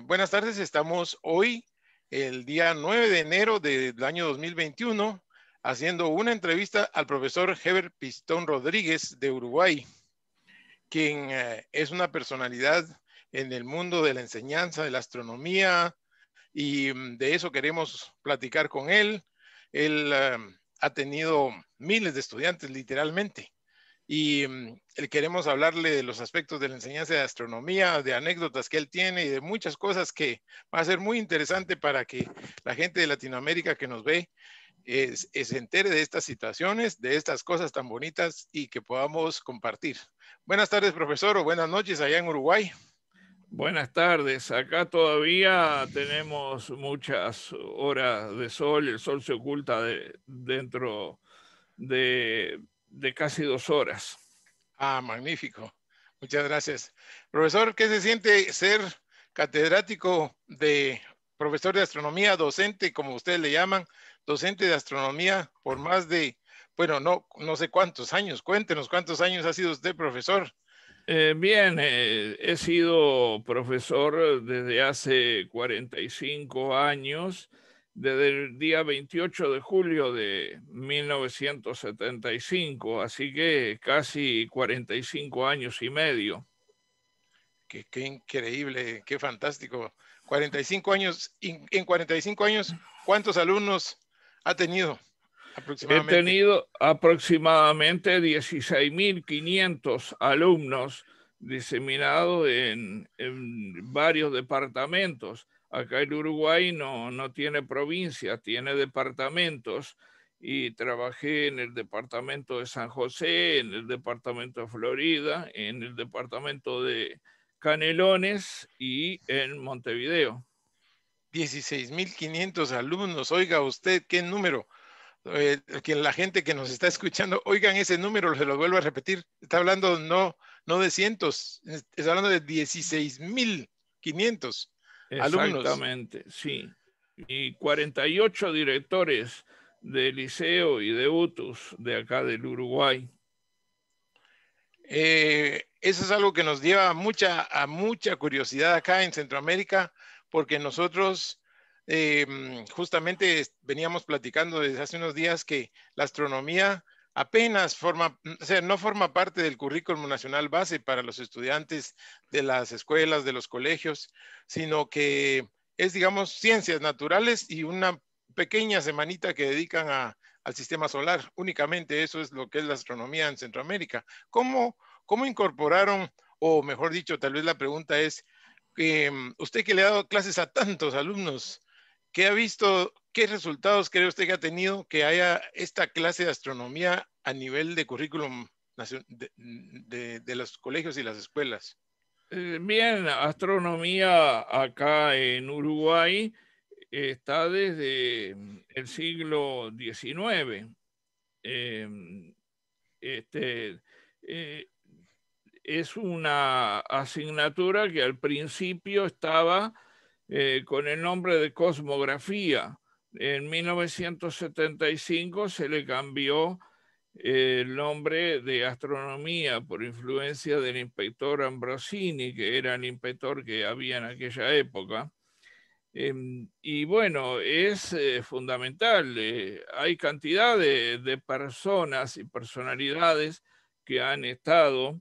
Buenas tardes, estamos hoy, el día 9 de enero del año 2021, haciendo una entrevista al profesor Heber Pistón Rodríguez de Uruguay, quien es una personalidad en el mundo de la enseñanza, de la astronomía, y de eso queremos platicar con él. Él ha tenido miles de estudiantes, literalmente. Y queremos hablarle de los aspectos de la enseñanza de astronomía, de anécdotas que él tiene y de muchas cosas que va a ser muy interesante para que la gente de Latinoamérica que nos ve se entere de estas situaciones, de estas cosas tan bonitas y que podamos compartir. Buenas tardes, profesor, o buenas noches allá en Uruguay. Buenas tardes. Acá todavía tenemos muchas horas de sol. El sol se oculta dentro de casi 2 horas. Ah, magnífico. Muchas gracias. Profesor, ¿qué se siente ser catedrático de profesor de astronomía, docente, como ustedes le llaman, docente de astronomía por más de, bueno, no sé cuántos años? Cuéntenos cuántos años ha sido usted profesor. Bien, he sido profesor desde hace 45 años, desde el día 28 de julio de 1975, así que casi 45 años y medio. Qué increíble, qué fantástico. 45 años, en 45 años, ¿cuántos alumnos ha tenido He aproximadamente? tenido aproximadamente 16.500 alumnos diseminados en varios departamentos. Acá el Uruguay no tiene provincia, tiene departamentos, y trabajé en el departamento de San José, en el departamento de Florida, en el departamento de Canelones y en Montevideo. 16.500 alumnos, oiga usted, qué número. Que la gente que nos está escuchando, oigan ese número, se lo vuelvo a repetir. Está hablando no de cientos, está hablando de 16.500 alumnos. Exactamente, sí. Y 48 directores de liceo y de UTUS de acá del Uruguay. Eso es algo que nos lleva a mucha curiosidad acá en Centroamérica, porque nosotros justamente veníamos platicando desde hace unos días que la astronomía apenas forma, o sea, no forma parte del currículum nacional base para los estudiantes de las escuelas, de los colegios, sino que es, digamos, ciencias naturales y una pequeña semanita que dedican al sistema solar. Únicamente eso es lo que es la astronomía en Centroamérica. ¿Cómo incorporaron, o mejor dicho, tal vez la pregunta es, usted que le ha dado clases a tantos alumnos, ¿qué ha visto, qué resultados cree usted que ha tenido que haya esta clase de astronomía a nivel de currículum de los colegios y las escuelas? Bien, astronomía acá en Uruguay está desde el siglo XIX. Eh, este, eh, es una asignatura que al principio estaba con el nombre de cosmografía. En 1975 se le cambió el nombre de astronomía por influencia del inspector Ambrosini, que era el inspector que había en aquella época. Y bueno, es fundamental. Hay cantidad de personas y personalidades que han estado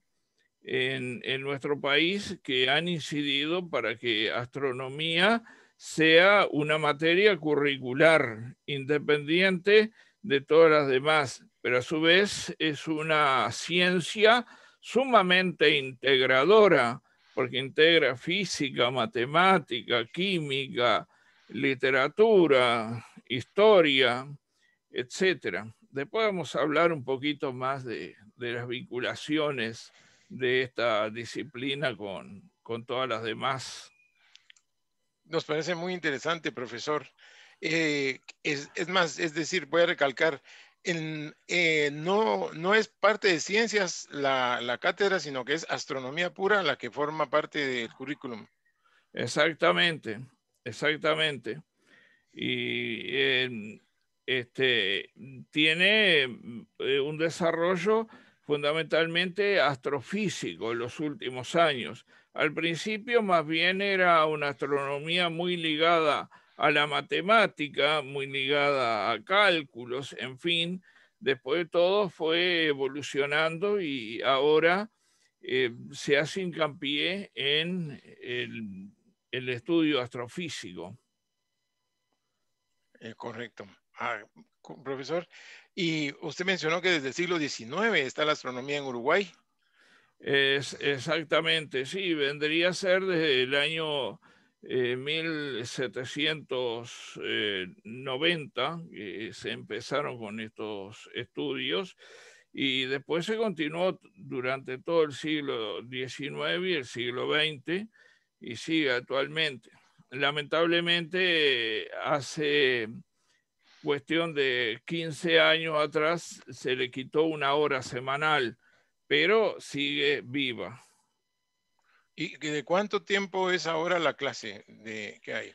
en nuestro país, que han incidido para que astronomía sea una materia curricular independiente de todas las demás, pero a su vez es una ciencia sumamente integradora, porque integra física, matemática, química, literatura, historia, etcétera. Después vamos a hablar un poquito más de las vinculaciones de esta disciplina con todas las demás. Nos parece muy interesante, profesor. Es más, es decir, voy a recalcar, no es parte de ciencias la cátedra, sino que es astronomía pura la que forma parte del currículum. Exactamente, exactamente. Y este, tiene un desarrollo fundamentalmente astrofísico en los últimos años. Al principio más bien era una astronomía muy ligada a la matemática, muy ligada a cálculos, en fin. Después de todo fue evolucionando y ahora se hace hincapié en el estudio astrofísico. Correcto. Profesor, y usted mencionó que desde el siglo XIX está la astronomía en Uruguay. Exactamente, sí, vendría a ser desde el año 1790 que se empezaron con estos estudios y después se continuó durante todo el siglo XIX y el siglo XX y sigue actualmente. Lamentablemente, hace cuestión de 15 años atrás se le quitó una hora semanal, pero sigue viva. ¿Y de cuánto tiempo es ahora la clase que hay?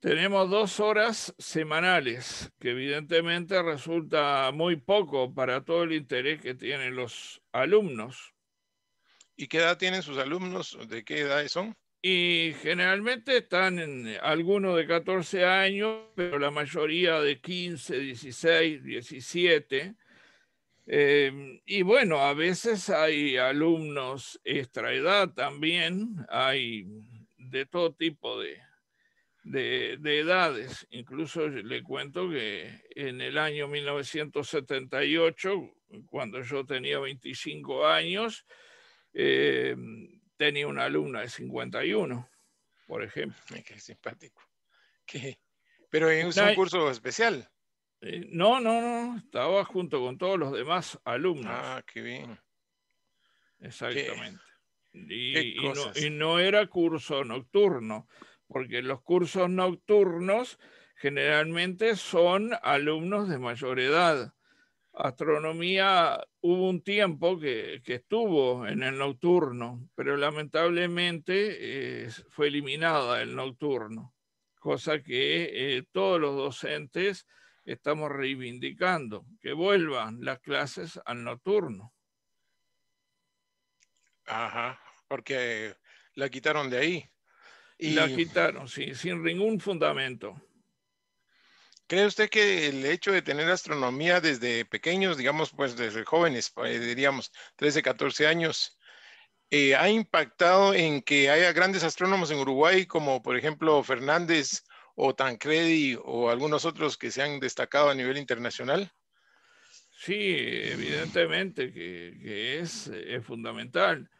Tenemos 2 horas semanales, que evidentemente resulta muy poco para todo el interés que tienen los alumnos. ¿Y qué edad tienen sus alumnos? ¿De qué edad son? Y generalmente están en algunos de 14 años, pero la mayoría de 15, 16, 17. Y bueno, a veces hay alumnos extraedad también, hay de todo tipo de edades. Incluso le cuento que en el año 1978, cuando yo tenía 25 años, tenía una alumna de 51, por ejemplo. Ay, qué simpático. ¿Qué? Pero es un Una- curso especial. no, estaba junto con todos los demás alumnos. Ah, qué bien. Qué, Exactamente. qué Y cosas. no era curso nocturno, porque los cursos nocturnos generalmente son alumnos de mayor edad. Astronomía hubo un tiempo que estuvo en el nocturno, pero lamentablemente fue eliminada el nocturno, cosa que todos los docentes estamos reivindicando, que vuelvan las clases al nocturno. Ajá, porque la quitaron de ahí. La ¿Y quitaron, sí, sin ningún fundamento. cree usted que el hecho de tener astronomía desde pequeños, digamos, pues desde jóvenes, diríamos 13, 14 años, ha impactado en que haya grandes astrónomos en Uruguay, como por ejemplo Fernández o Tancredi o algunos otros que se han destacado a nivel internacional? Sí, evidentemente que es fundamental.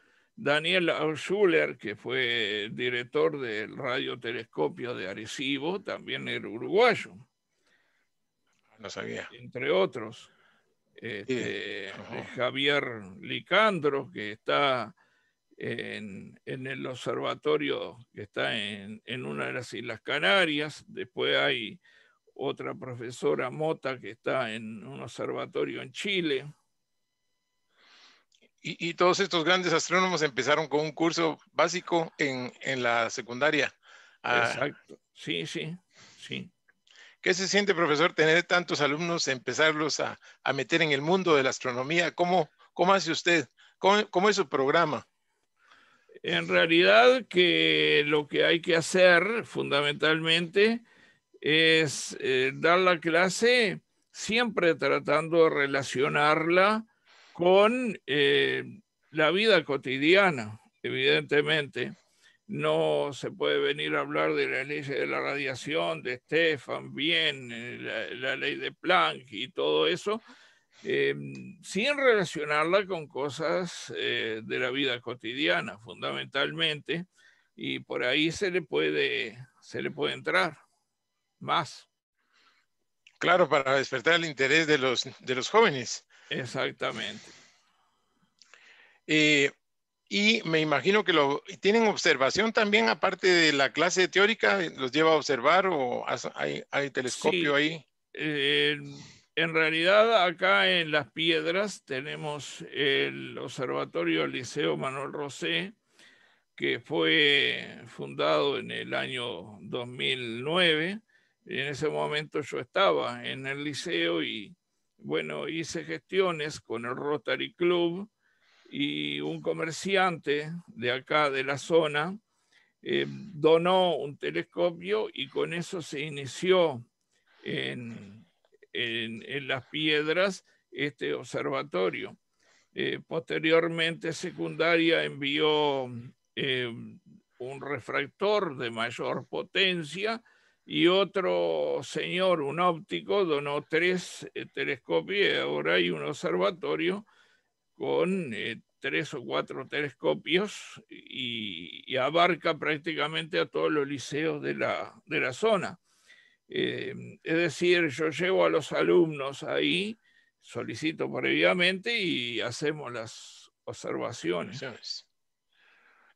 Daniel Schuller, que fue director del radiotelescopio de Arecibo, también era uruguayo, No sabía. entre otros. Sí. Ajá. Javier Licandro, que está en el observatorio que está en una de las Islas Canarias. Después hay otra profesora Mota que está en un observatorio en Chile. Y todos estos grandes astrónomos empezaron con un curso básico en la secundaria. Ah, Exacto, sí, sí, sí. ¿qué se siente, profesor, tener tantos alumnos, empezarlos a meter en el mundo de la astronomía? ¿Cómo hace usted? ¿Cómo es su programa? En realidad que lo que hay que hacer fundamentalmente es dar la clase siempre tratando de relacionarla con la vida cotidiana, evidentemente. No se puede venir a hablar de las leyes de la radiación, de Stefan, bien, la ley de Planck y todo eso, sin relacionarla con cosas de la vida cotidiana, fundamentalmente, y por ahí se le puede entrar más. Claro, para despertar el interés de los jóvenes. Exactamente. Eh, y me imagino que tienen observación también, aparte de la clase teórica, ¿los lleva a observar o hay telescopio Sí, ahí? en realidad acá en Las Piedras tenemos el Observatorio Liceo Manuel Rosé, que fue fundado en el año 2009. En ese momento yo estaba en el liceo y bueno, hice gestiones con el Rotary Club y un comerciante de acá de la zona donó un telescopio y con eso se inició en Las Piedras este observatorio. Posteriormente, Secundaria envió un refractor de mayor potencia y otro señor, un óptico, donó 3 telescopios y ahora hay un observatorio con 3 o 4 telescopios y abarca prácticamente a todos los liceos de la zona. Es decir, yo llevo a los alumnos ahí, solicito previamente y hacemos las observaciones.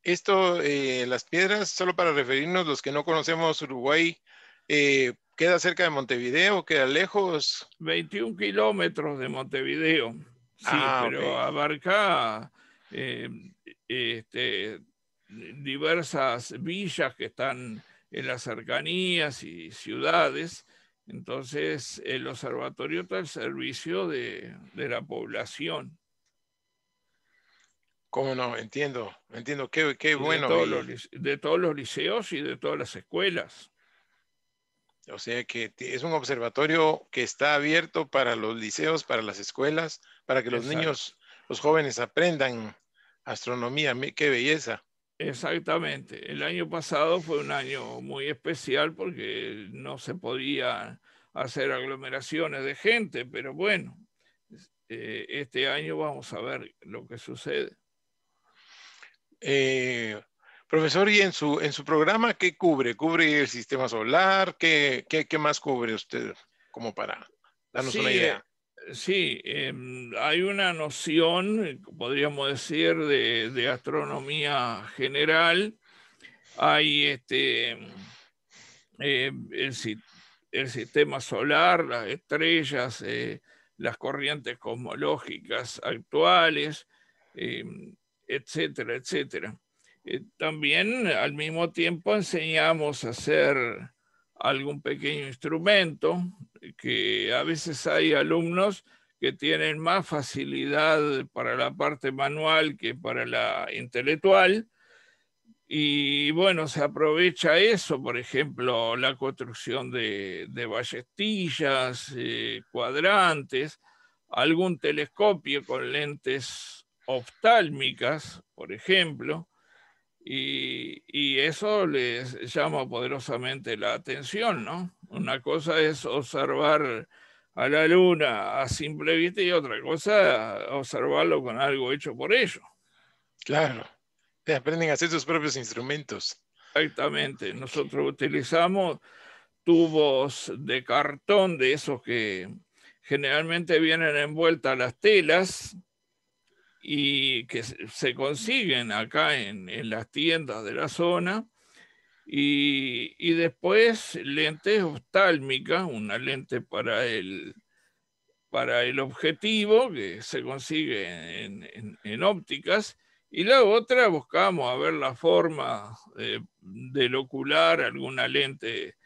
Esto, Las Piedras, solo para referirnos, los que no conocemos Uruguay, ¿queda cerca de Montevideo? ¿Queda lejos? 21 kilómetros de Montevideo, sí, Ok. pero abarca eh, diversas villas que están en las cercanías y ciudades. Entonces, el observatorio está al servicio de la población. ¿Cómo no? Entiendo. Qué Y bueno. de todos los liceos y de todas las escuelas. O sea que es un observatorio que está abierto para los liceos, para las escuelas, para que los Exacto. niños, los jóvenes aprendan astronomía. Qué belleza. Exactamente. El año pasado fue un año muy especial porque no se podía hacer aglomeraciones de gente, pero bueno, este año vamos a ver lo que sucede. Profesor, ¿y en su programa qué cubre? ¿Cubre el sistema solar? ¿Qué más cubre usted? Como para darnos una Sí, idea. sí, hay una noción, podríamos decir, de astronomía general. Hay el sistema solar, las estrellas, las corrientes cosmológicas actuales, eh, etcétera, etcétera. También al mismo tiempo enseñamos a hacer algún pequeño instrumento, que a veces hay alumnos que tienen más facilidad para la parte manual que para la intelectual. Y bueno, se aprovecha eso, por ejemplo, la construcción de ballestillas, cuadrantes, algún telescopio con lentes oftálmicas, por ejemplo, y eso les llama poderosamente la atención, ¿no? Una cosa es observar a la luna a simple vista y otra cosa observarlo con algo hecho por ellos. Claro, aprenden a hacer sus propios instrumentos. Exactamente. Nosotros utilizamos tubos de cartón, de esos que generalmente vienen envueltas las telas y que se consiguen acá en las tiendas de la zona. Y después lentes oftálmicas, una lente para el objetivo que se consigue en ópticas, y la otra buscamos a ver la forma del ocular, alguna lente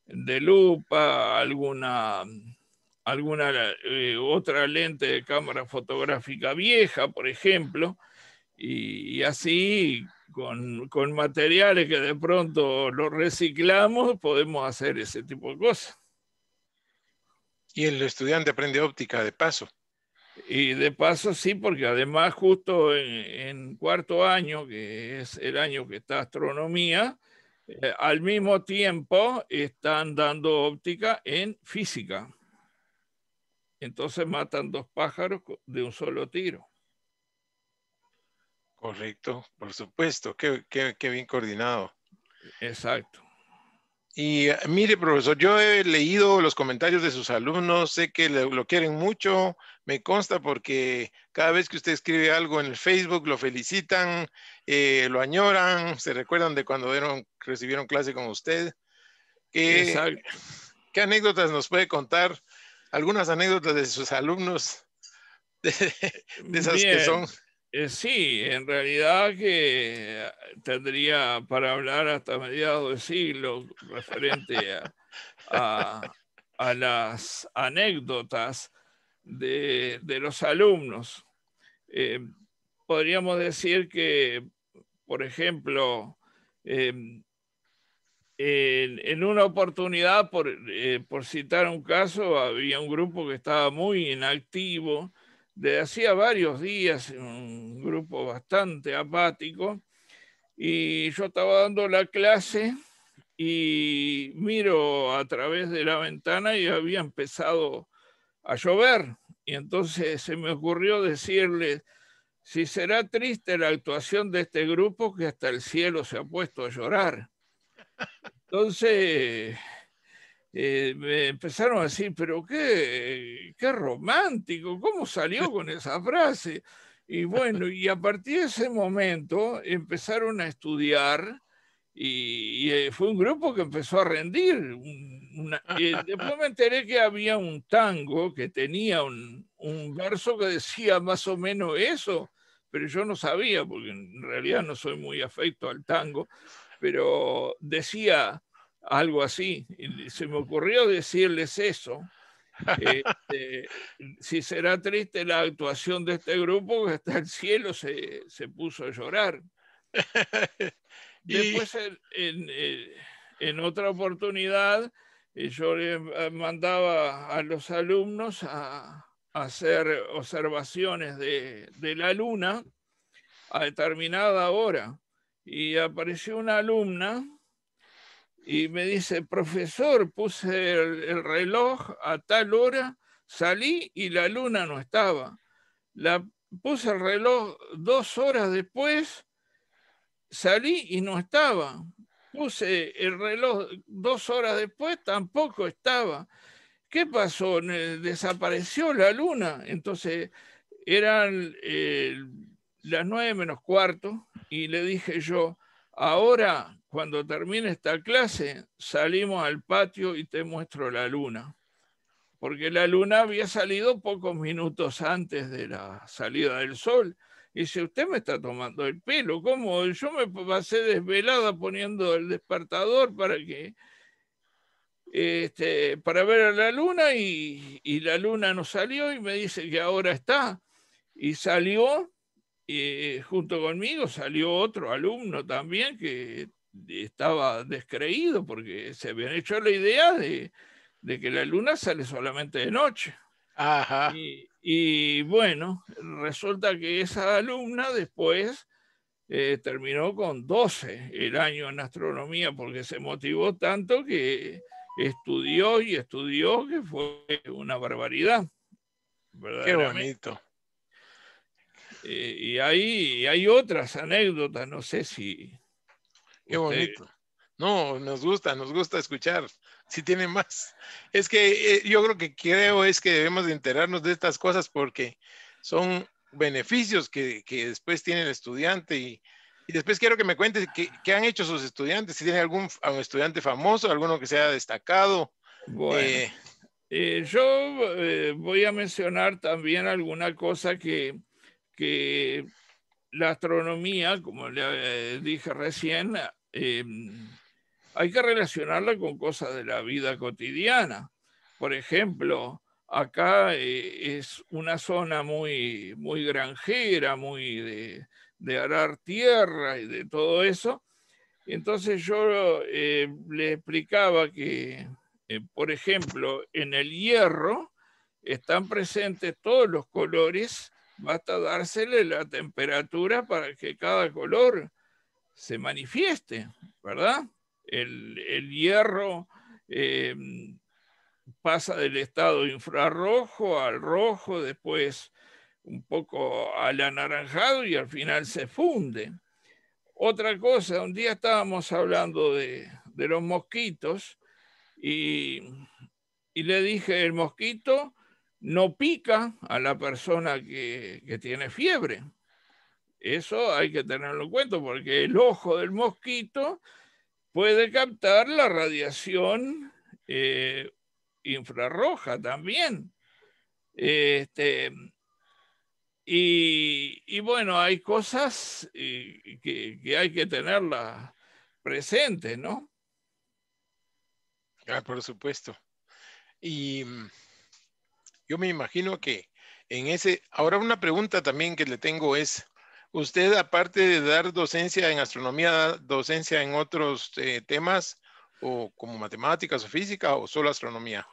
de lupa, alguna otra lente de cámara fotográfica vieja, por ejemplo, y así con materiales que de pronto los reciclamos, podemos hacer ese tipo de cosas. Y el estudiante aprende óptica de paso. Y de paso sí, porque además justo en cuarto año, que es el año que está astronomía, al mismo tiempo están dando óptica en física. Entonces matan 2 pájaros de un solo tiro. Correcto, por supuesto. Qué bien coordinado. Exacto. Y mire, profesor, yo he leído los comentarios de sus alumnos, sé que lo quieren mucho, me consta porque cada vez que usted escribe algo en el Facebook lo felicitan, lo añoran, se recuerdan de cuando recibieron clase con usted. ¿Qué, Exacto. qué anécdotas nos puede contar? Algunas anécdotas de sus alumnos, de, de esas que son. Bien. Sí, en realidad que tendría para hablar hasta mediados de siglo referente a las anécdotas. de los alumnos. Podríamos decir que, por ejemplo, en una oportunidad, por citar un caso, había un grupo que estaba muy inactivo, de hacía varios días, un grupo bastante apático, y yo estaba dando la clase y miro a través de la ventana y había empezado a llover. Y entonces se me ocurrió decirles, si será triste la actuación de este grupo que hasta el cielo se ha puesto a llorar. Entonces me empezaron a decir, pero qué romántico, ¿cómo salió con esa frase? Y bueno, y a partir de ese momento empezaron a estudiar y fue un grupo que empezó a rendir. Después me enteré que había un tango que tenía un verso que decía más o menos eso, pero yo no sabía, porque en realidad no soy muy afecto al tango, pero decía algo así. Y se me ocurrió decirles eso. Si será triste la actuación de este grupo, que hasta el cielo se puso a llorar. Y Después, en otra oportunidad, yo le mandaba a los alumnos a hacer observaciones de la luna a determinada hora. Y apareció una alumna y me dice, profesor, puse el reloj a tal hora, salí y la luna no estaba. Puse el reloj 2 horas después, salí y no estaba. Puse el reloj 2 horas después, tampoco estaba. ¿Qué pasó? Desapareció la luna. Entonces eran las 9 menos cuarto y le dije yo, ahora cuando termine esta clase salimos al patio y te muestro la luna. Porque la luna había salido pocos minutos antes de la salida del sol. Y dice, usted me está tomando el pelo, ¿cómo? Yo me pasé desvelada poniendo el despertador para ver a la luna y la luna no salió y me dice que ahora está. Y salió, junto conmigo, salió otro alumno también que estaba descreído porque se habían hecho la idea de que la luna sale solamente de noche. ajá. Y bueno, resulta que esa alumna después terminó con 12 el año en astronomía porque se motivó tanto que estudió y estudió, que fue una barbaridad, Qué verdaderamente. bonito. Y hay otras anécdotas, no sé si Qué usted... bonito. No, nos gusta escuchar. Si tiene más. Es que yo creo es que debemos de enterarnos de estas cosas porque son beneficios que después tiene el estudiante y después quiero que me cuentes qué han hecho sus estudiantes, si tiene algún estudiante famoso, alguno que sea destacado. Bueno, Eh, yo voy a mencionar también alguna cosa que la astronomía, como le dije recién, hay que relacionarla con cosas de la vida cotidiana. Por ejemplo, acá es una zona muy, muy granjera, muy de arar tierra y de todo eso. Entonces yo le explicaba que, por ejemplo, en el hierro están presentes todos los colores, basta dársele la temperatura para que cada color se manifieste, ¿verdad? El hierro eh, pasa del estado infrarrojo al rojo, después un poco al anaranjado y al final se funde. Otra cosa, un día estábamos hablando de los mosquitos y, y le dije, el mosquito no pica a la persona que tiene fiebre. Eso hay que tenerlo en cuenta porque el ojo del mosquito puede captar la radiación infrarroja también. Este, y bueno, hay cosas que hay que tenerlas presentes, ¿no? por supuesto. Y yo me imagino que en ese... Ahora una pregunta también que le tengo es, ¿usted aparte de dar docencia en astronomía, da docencia en otros temas o como matemáticas o física o solo astronomía?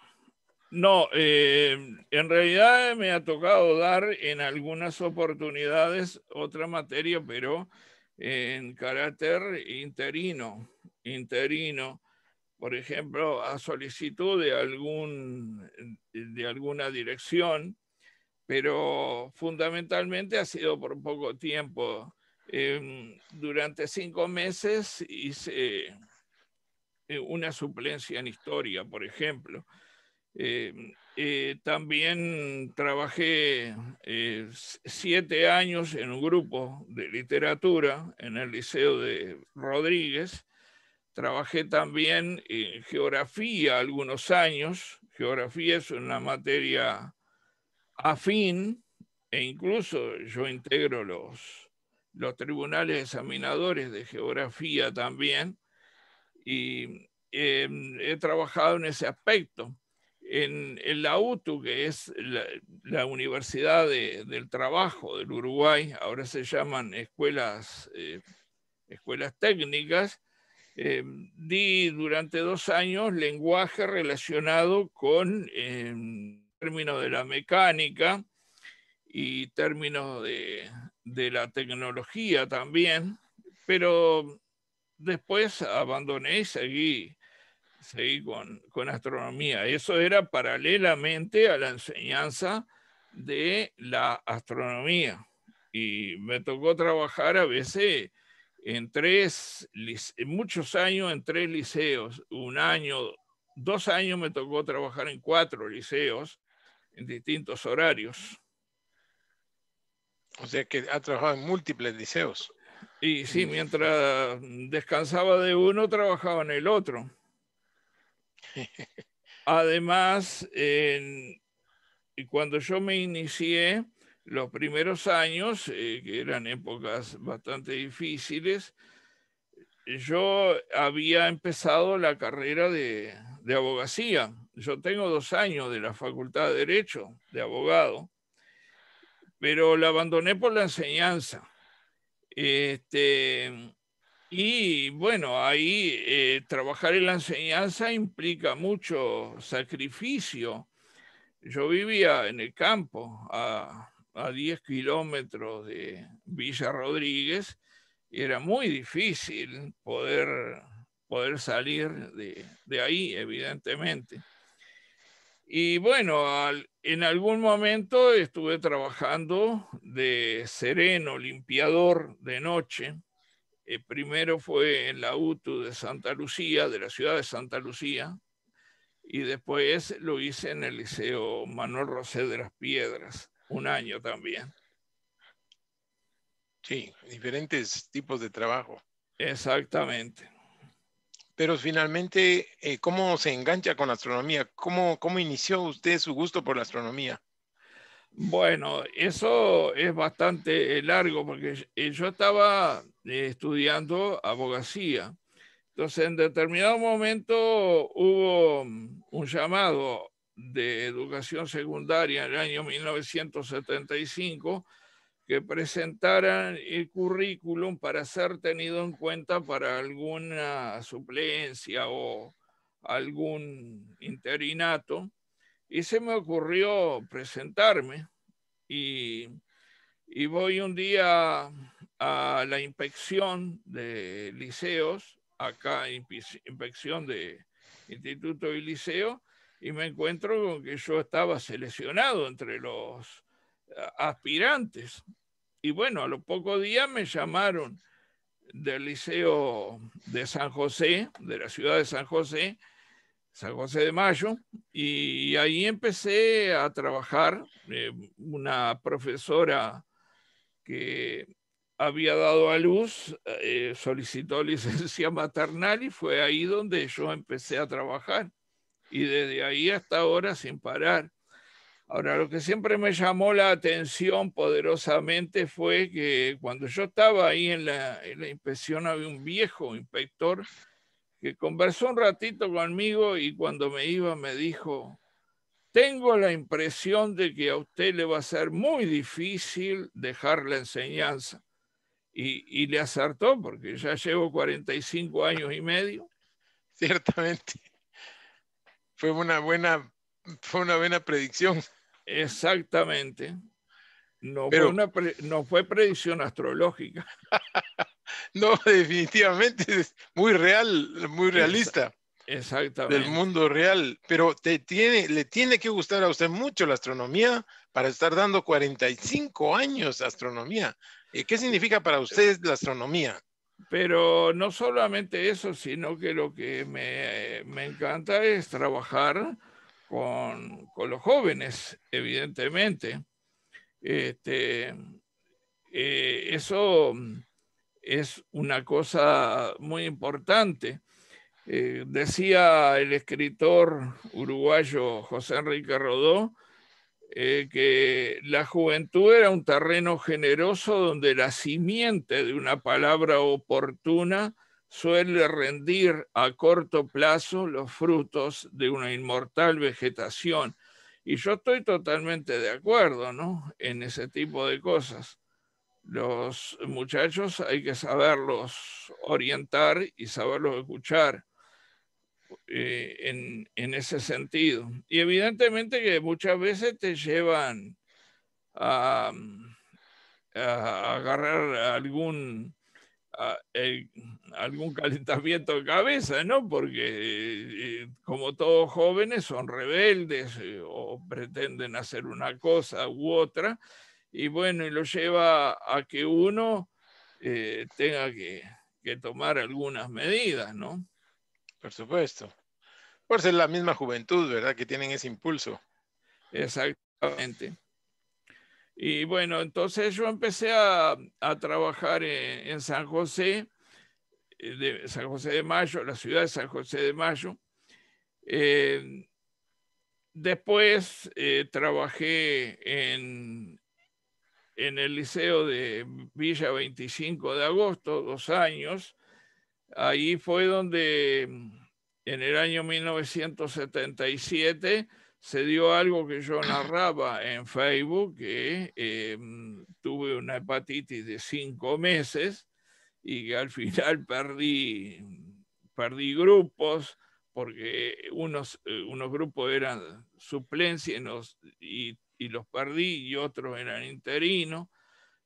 No, en realidad me ha tocado dar en algunas oportunidades otra materia, pero en carácter interino, por ejemplo, a solicitud de alguna dirección, pero fundamentalmente ha sido por poco tiempo. Durante 5 meses hice una suplencia en historia, por ejemplo. También trabajé 7 años en un grupo de literatura en el Liceo de Rodríguez. Trabajé también en geografía algunos años. Geografía es una materia afín e incluso yo integro los tribunales examinadores de geografía también y he trabajado en ese aspecto. En la UTU, que es la Universidad del Trabajo del Uruguay, ahora se llaman escuelas técnicas, di durante 2 años lenguaje relacionado con términos de la mecánica y términos de la tecnología también, pero después abandoné y seguí con astronomía. Eso era paralelamente a la enseñanza de la astronomía. Y me tocó trabajar a veces muchos años en 3 liceos. 1 año, 2 años me tocó trabajar en 4 liceos en distintos horarios. O sea que ha trabajado en múltiples liceos. Y sí, mientras descansaba de uno, trabajaba en el otro. Además, cuando yo me inicié, los primeros años, que eran épocas bastante difíciles, yo había empezado la carrera de abogacía. Yo tengo 2 años de la Facultad de Derecho de abogado, pero la abandoné por la enseñanza. Y bueno, ahí trabajar en la enseñanza implica mucho sacrificio. Yo vivía en el campo, a 10 kilómetros de Villa Rodríguez, y era muy difícil poder salir de ahí, evidentemente. Y bueno, en algún momento estuve trabajando de sereno, limpiador de noche. Primero fue en la UTU de Santa Lucía, de la ciudad de Santa Lucía, y después lo hice en el Liceo Manuel Rosé de las Piedras, 1 año también. Sí, diferentes tipos de trabajo. Exactamente. Pero finalmente, ¿cómo se engancha con la astronomía? ¿Cómo inició usted su gusto por la astronomía? Bueno, eso es bastante largo porque yo estaba estudiando abogacía. Entonces, en determinado momento hubo un llamado de educación secundaria en el año 1975 que presentaran el currículum para ser tenido en cuenta para alguna suplencia o algún interinato. Y se me ocurrió presentarme y, y voy un día a la inspección de liceos, acá inspección de instituto y liceo, y me encuentro con que yo estaba seleccionado entre los aspirantes. Y bueno, a los pocos días me llamaron del Liceo de San José, de la ciudad de San José de Mayo, y ahí empecé a trabajar. Una profesora que había dado a luz solicitó licencia maternal y fue ahí donde yo empecé a trabajar. Y desde ahí hasta ahora sin parar. Ahora, lo que siempre me llamó la atención poderosamente fue que cuando yo estaba ahí en la inspección había un viejo inspector que conversó un ratito conmigo y cuando me iba me dijo, tengo la impresión de que a usted le va a ser muy difícil dejar la enseñanza. Y le acertó, porque ya llevo 45 años y medio. Ciertamente. Fue una buena, fue una buena predicción. Exactamente. Pero No fue predicción astrológica. no, definitivamente es muy real, muy realista del Exactamente. mundo real. Pero le tiene que gustar a usted mucho la astronomía para estar dando 45 años de astronomía. ¿Qué significa para usted la astronomía? Pero no solamente eso, sino que lo que me encanta es trabajar con los jóvenes, evidentemente. Eso es una cosa muy importante. Decía el escritor uruguayo José Enrique Rodó que la juventud era un terreno generoso donde la simiente de una palabra oportuna suele rendir a corto plazo los frutos de una inmortal vegetación. Y yo estoy totalmente de acuerdo, ¿no?, en ese tipo de cosas. Los muchachos hay que saberlos orientar y saberlos escuchar en ese sentido. Y evidentemente que muchas veces te llevan a, a agarrar algún calentamiento de cabeza, ¿no? Porque como todos jóvenes son rebeldes o pretenden hacer una cosa u otra, y bueno, y lo lleva a que uno tenga que tomar algunas medidas, ¿no? Por supuesto. Por ser la misma juventud, ¿verdad? Que tienen ese impulso. Exactamente. Y bueno, entonces yo empecé a trabajar en San José, San José de Mayo, la ciudad de San José de Mayo. Después trabajé en el Liceo de Villa 25 de Agosto, 2 años. Ahí fue donde en el año 1977 se dio algo que yo narraba en Facebook, que tuve una hepatitis de 5 meses y que al final perdí grupos, porque unos grupos eran suplencia y los perdí, y otros eran interinos.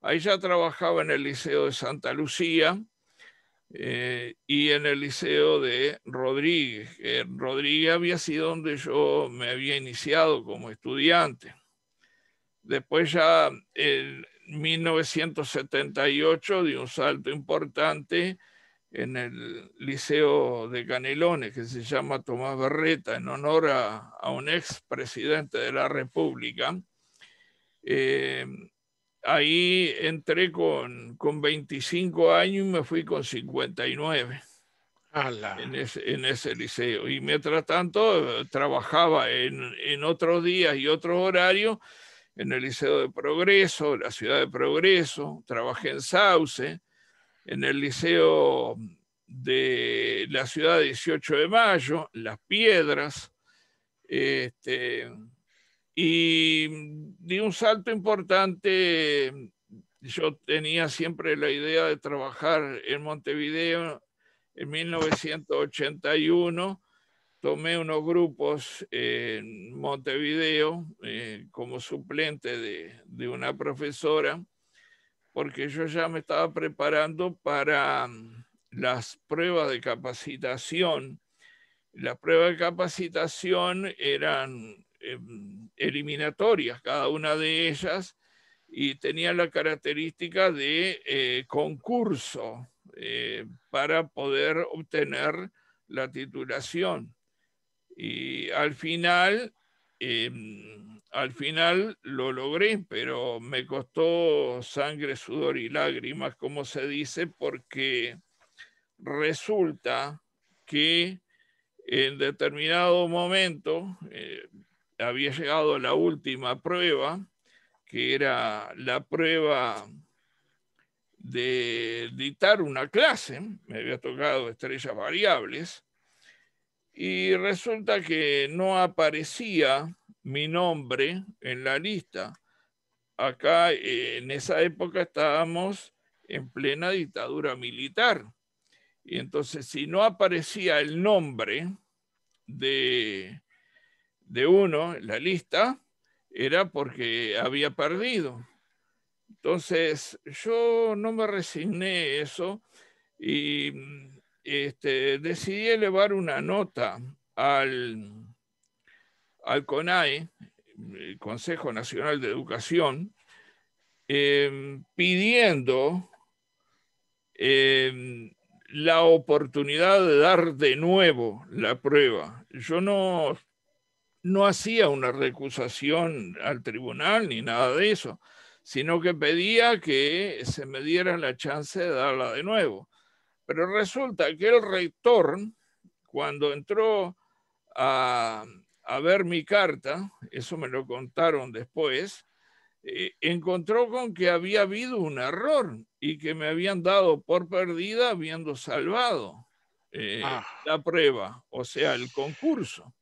Ahí ya trabajaba en el Liceo de Santa Lucía y en el Liceo de Rodríguez. Rodríguez había sido donde yo me había iniciado como estudiante. Después ya en 1978 di un salto importante en el Liceo de Canelones, que se llama Tomás Berreta, en honor a un ex presidente de la República. Ahí entré con 25 años y me fui con 59 ¡Hala! en ese liceo. Y mientras tanto trabajaba en otros días y otros horarios en el Liceo de Progreso, la ciudad de Progreso, trabajé en Sauce, en el Liceo de la ciudad 18 de Mayo, Las Piedras, y di un salto importante. Yo tenía siempre la idea de trabajar en Montevideo. En 1981 tomé unos grupos en Montevideo como suplente de una profesora, porque yo ya me estaba preparando para las pruebas de capacitación. Las pruebas de capacitación eran eliminatorias, cada una de ellas, y tenía la característica de concurso para poder obtener la titulación. Y al final lo logré, pero me costó sangre, sudor y lágrimas, como se dice, porque resulta que en determinado momento había llegado la última prueba, que era la prueba de dictar una clase. Me había tocado estrellas variables, y resulta que no aparecía mi nombre en la lista. Acá en esa época estábamos en plena dictadura militar. Y entonces si no aparecía el nombre de uno en la lista, era porque había perdido. Entonces yo no me resigné a eso y decidí elevar una nota al CONAE, el Consejo Nacional de Educación, pidiendo la oportunidad de dar de nuevo la prueba. Yo no hacía una recusación al tribunal ni nada de eso, sino que pedía que se me diera la chance de darla de nuevo. Pero resulta que el rector, cuando entró a ver mi carta, eso me lo contaron después, encontró con que había habido un error y que me habían dado por perdida habiendo salvado la prueba, o sea, el concurso.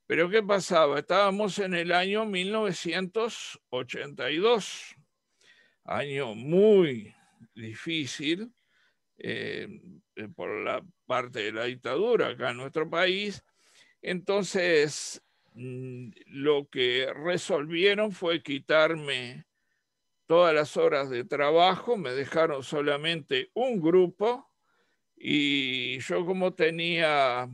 Pero ¿qué pasaba? Estábamos en el año 1982, año muy difícil por la parte de la dictadura acá en nuestro país. Entonces, lo que resolvieron fue quitarme todas las horas de trabajo, me dejaron solamente un grupo y yo como tenía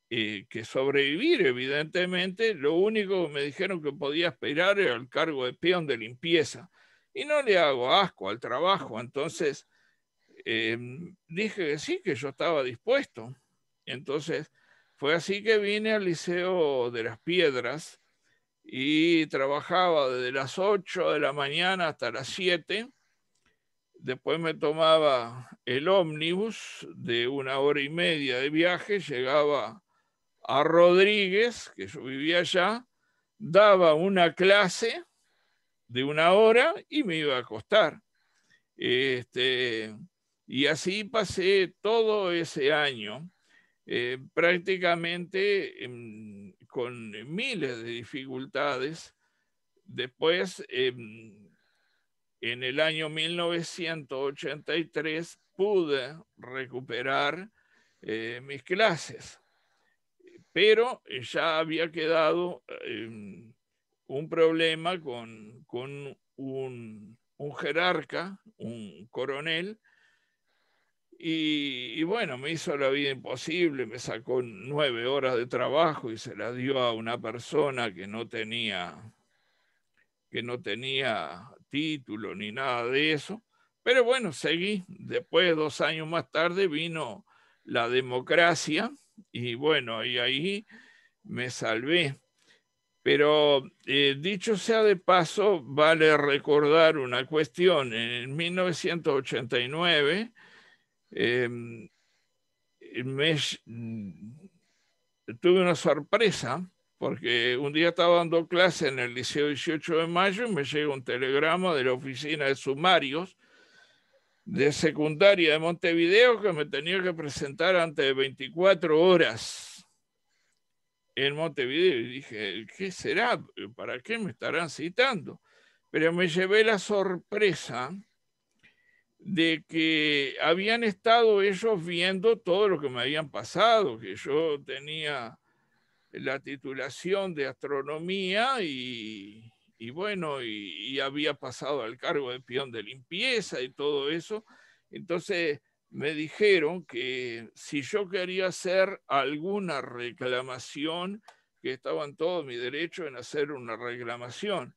que sobrevivir, evidentemente, lo único que me dijeron que podía esperar era el cargo de peón de limpieza. Y no le hago asco al trabajo, entonces dije que sí, que yo estaba dispuesto. Entonces fue así que vine al Liceo de las Piedras y trabajaba desde las 8 de la mañana hasta las 7. Después me tomaba el ómnibus de 1 hora y media de viaje, llegaba a Rodríguez, que yo vivía allá, daba una clase de 1 hora y me iba a acostar. Y así pasé todo ese año, prácticamente con miles de dificultades. Después, en el año 1983, pude recuperar mis clases, pero ya había quedado un problema con un jerarca, un coronel, y bueno, me hizo la vida imposible, me sacó 9 horas de trabajo y se la dio a una persona que no tenía título ni nada de eso. Pero bueno, seguí. Después, 2 años más tarde, vino la democracia y bueno, y ahí me salvé. Pero dicho sea de paso, vale recordar una cuestión. En 1989 tuve una sorpresa, porque un día estaba dando clase en el Liceo 18 de Mayo y me llega un telegrama de la oficina de sumarios de secundaria de Montevideo que me tenía que presentar antes de 24 horas en Montevideo. Y dije, ¿qué será? ¿Para qué me estarán citando? Pero me llevé la sorpresa de que habían estado ellos viendo todo lo que me habían pasado, que yo tenía la titulación de astronomía y bueno, y había pasado al cargo de peón de limpieza y todo eso. Entonces me dijeron que si yo quería hacer alguna reclamación, que estaba en todo mi derecho en hacer una reclamación.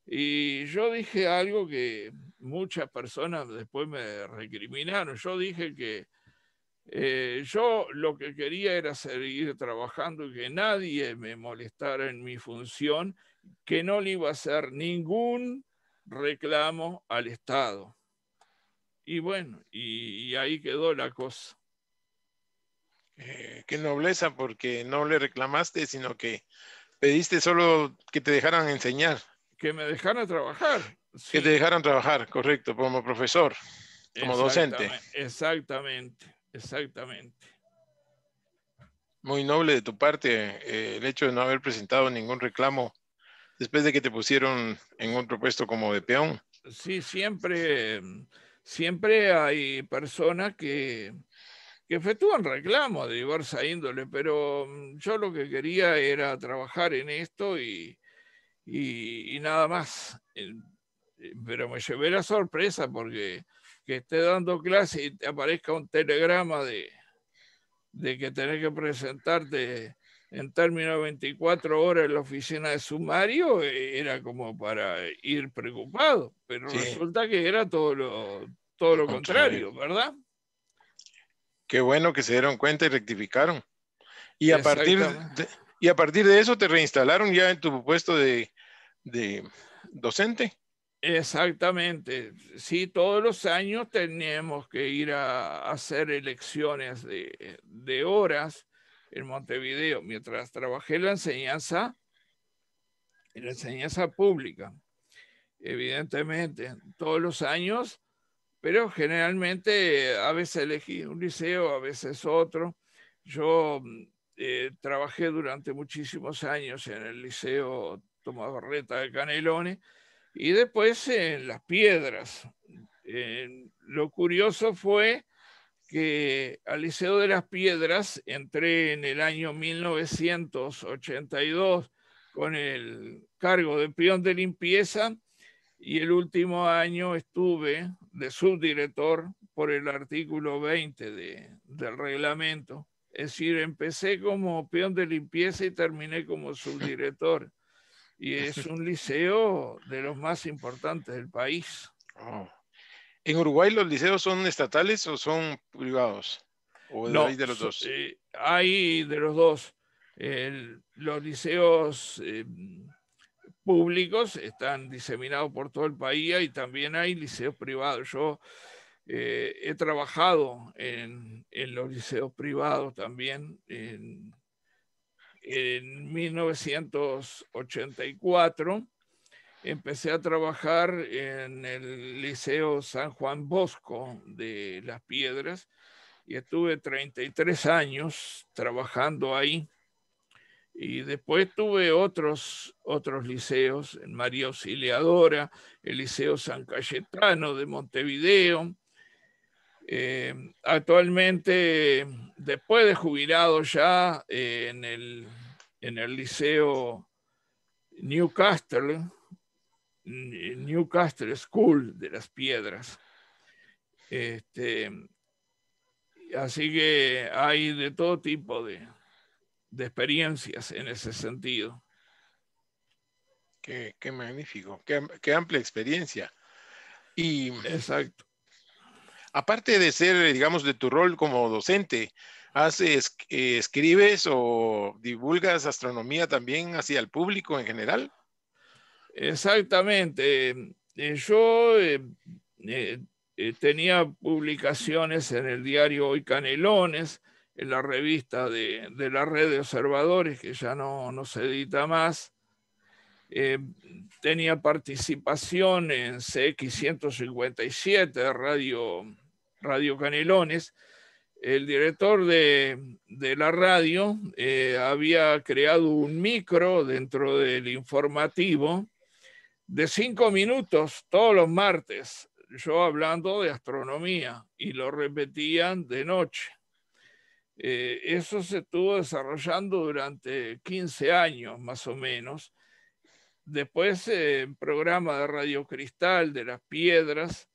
Y yo dije algo que muchas personas después me recriminaron. Yo dije que yo lo que quería era seguir trabajando y que nadie me molestara en mi función, que no le iba a hacer ningún reclamo al Estado. Y bueno, y ahí quedó la cosa. Qué nobleza, porque no le reclamaste, sino que pediste solo que te dejaran enseñar. Que me dejaran trabajar. Que te Sí, dejaran trabajar, correcto, como profesor, como docente. exactamente, exactamente, exactamente. Muy noble de tu parte el hecho de no haber presentado ningún reclamo después de que te pusieron en otro puesto como de peón. Sí, siempre hay personas que efectúan reclamos de diversa índole, pero yo lo que quería era trabajar en esto y nada más. Pero me llevé la sorpresa porque que esté dando clase y te aparezca un telegrama de que tenés que presentarte en términos de 24 horas en la oficina de sumario, era como para ir preocupado, pero Sí, resulta que era todo al lo contrario. contrario, ¿verdad? Qué bueno que se dieron cuenta y rectificaron. Y a partir Exactamente. y a partir de eso te reinstalaron ya en tu puesto de docente. Exactamente. Sí, todos los años teníamos que ir a hacer elecciones de horas en Montevideo, mientras trabajé en la enseñanza pública, evidentemente, todos los años, pero generalmente a veces elegí un liceo, a veces otro. Yo trabajé durante muchísimos años en el Liceo Tomás Barreta de Canelones y después en Las Piedras. Lo curioso fue que al Liceo de Las Piedras entré en el año 1982 con el cargo de peón de limpieza y el último año estuve de subdirector por el artículo 20 del reglamento. Es decir, empecé como peón de limpieza y terminé como subdirector. Y es un liceo de los más importantes del país. Oh. ¿En Uruguay los liceos son estatales o son privados? ¿O hay No, de los dos? hay de los dos. Los liceos públicos están diseminados por todo el país y también hay liceos privados. Yo he trabajado en los liceos privados también. En 1984 empecé a trabajar en el Liceo San Juan Bosco de Las Piedras y estuve 33 años trabajando ahí. Y después tuve otros liceos, en María Auxiliadora, el Liceo San Cayetano de Montevideo. Actualmente, después de jubilado ya en el Liceo Newcastle School de Las Piedras. Así que hay de todo tipo de experiencias en ese sentido. Qué magnífico, qué amplia experiencia. Y Exacto. aparte de ser, digamos, de tu rol como docente, ¿escribes o divulgas astronomía también hacia el público en general? Exactamente. Yo tenía publicaciones en el diario Hoy Canelones, en la revista de la red de observadores, que ya no se edita más. Tenía participación en CX 157, Radio Canelones. El director de la radio había creado un micro dentro del informativo de 5 minutos todos los martes, yo hablando de astronomía, y lo repetían de noche. Eso se estuvo desarrollando durante 15 años más o menos. Después, programa de Radio Cristal de Las Piedras,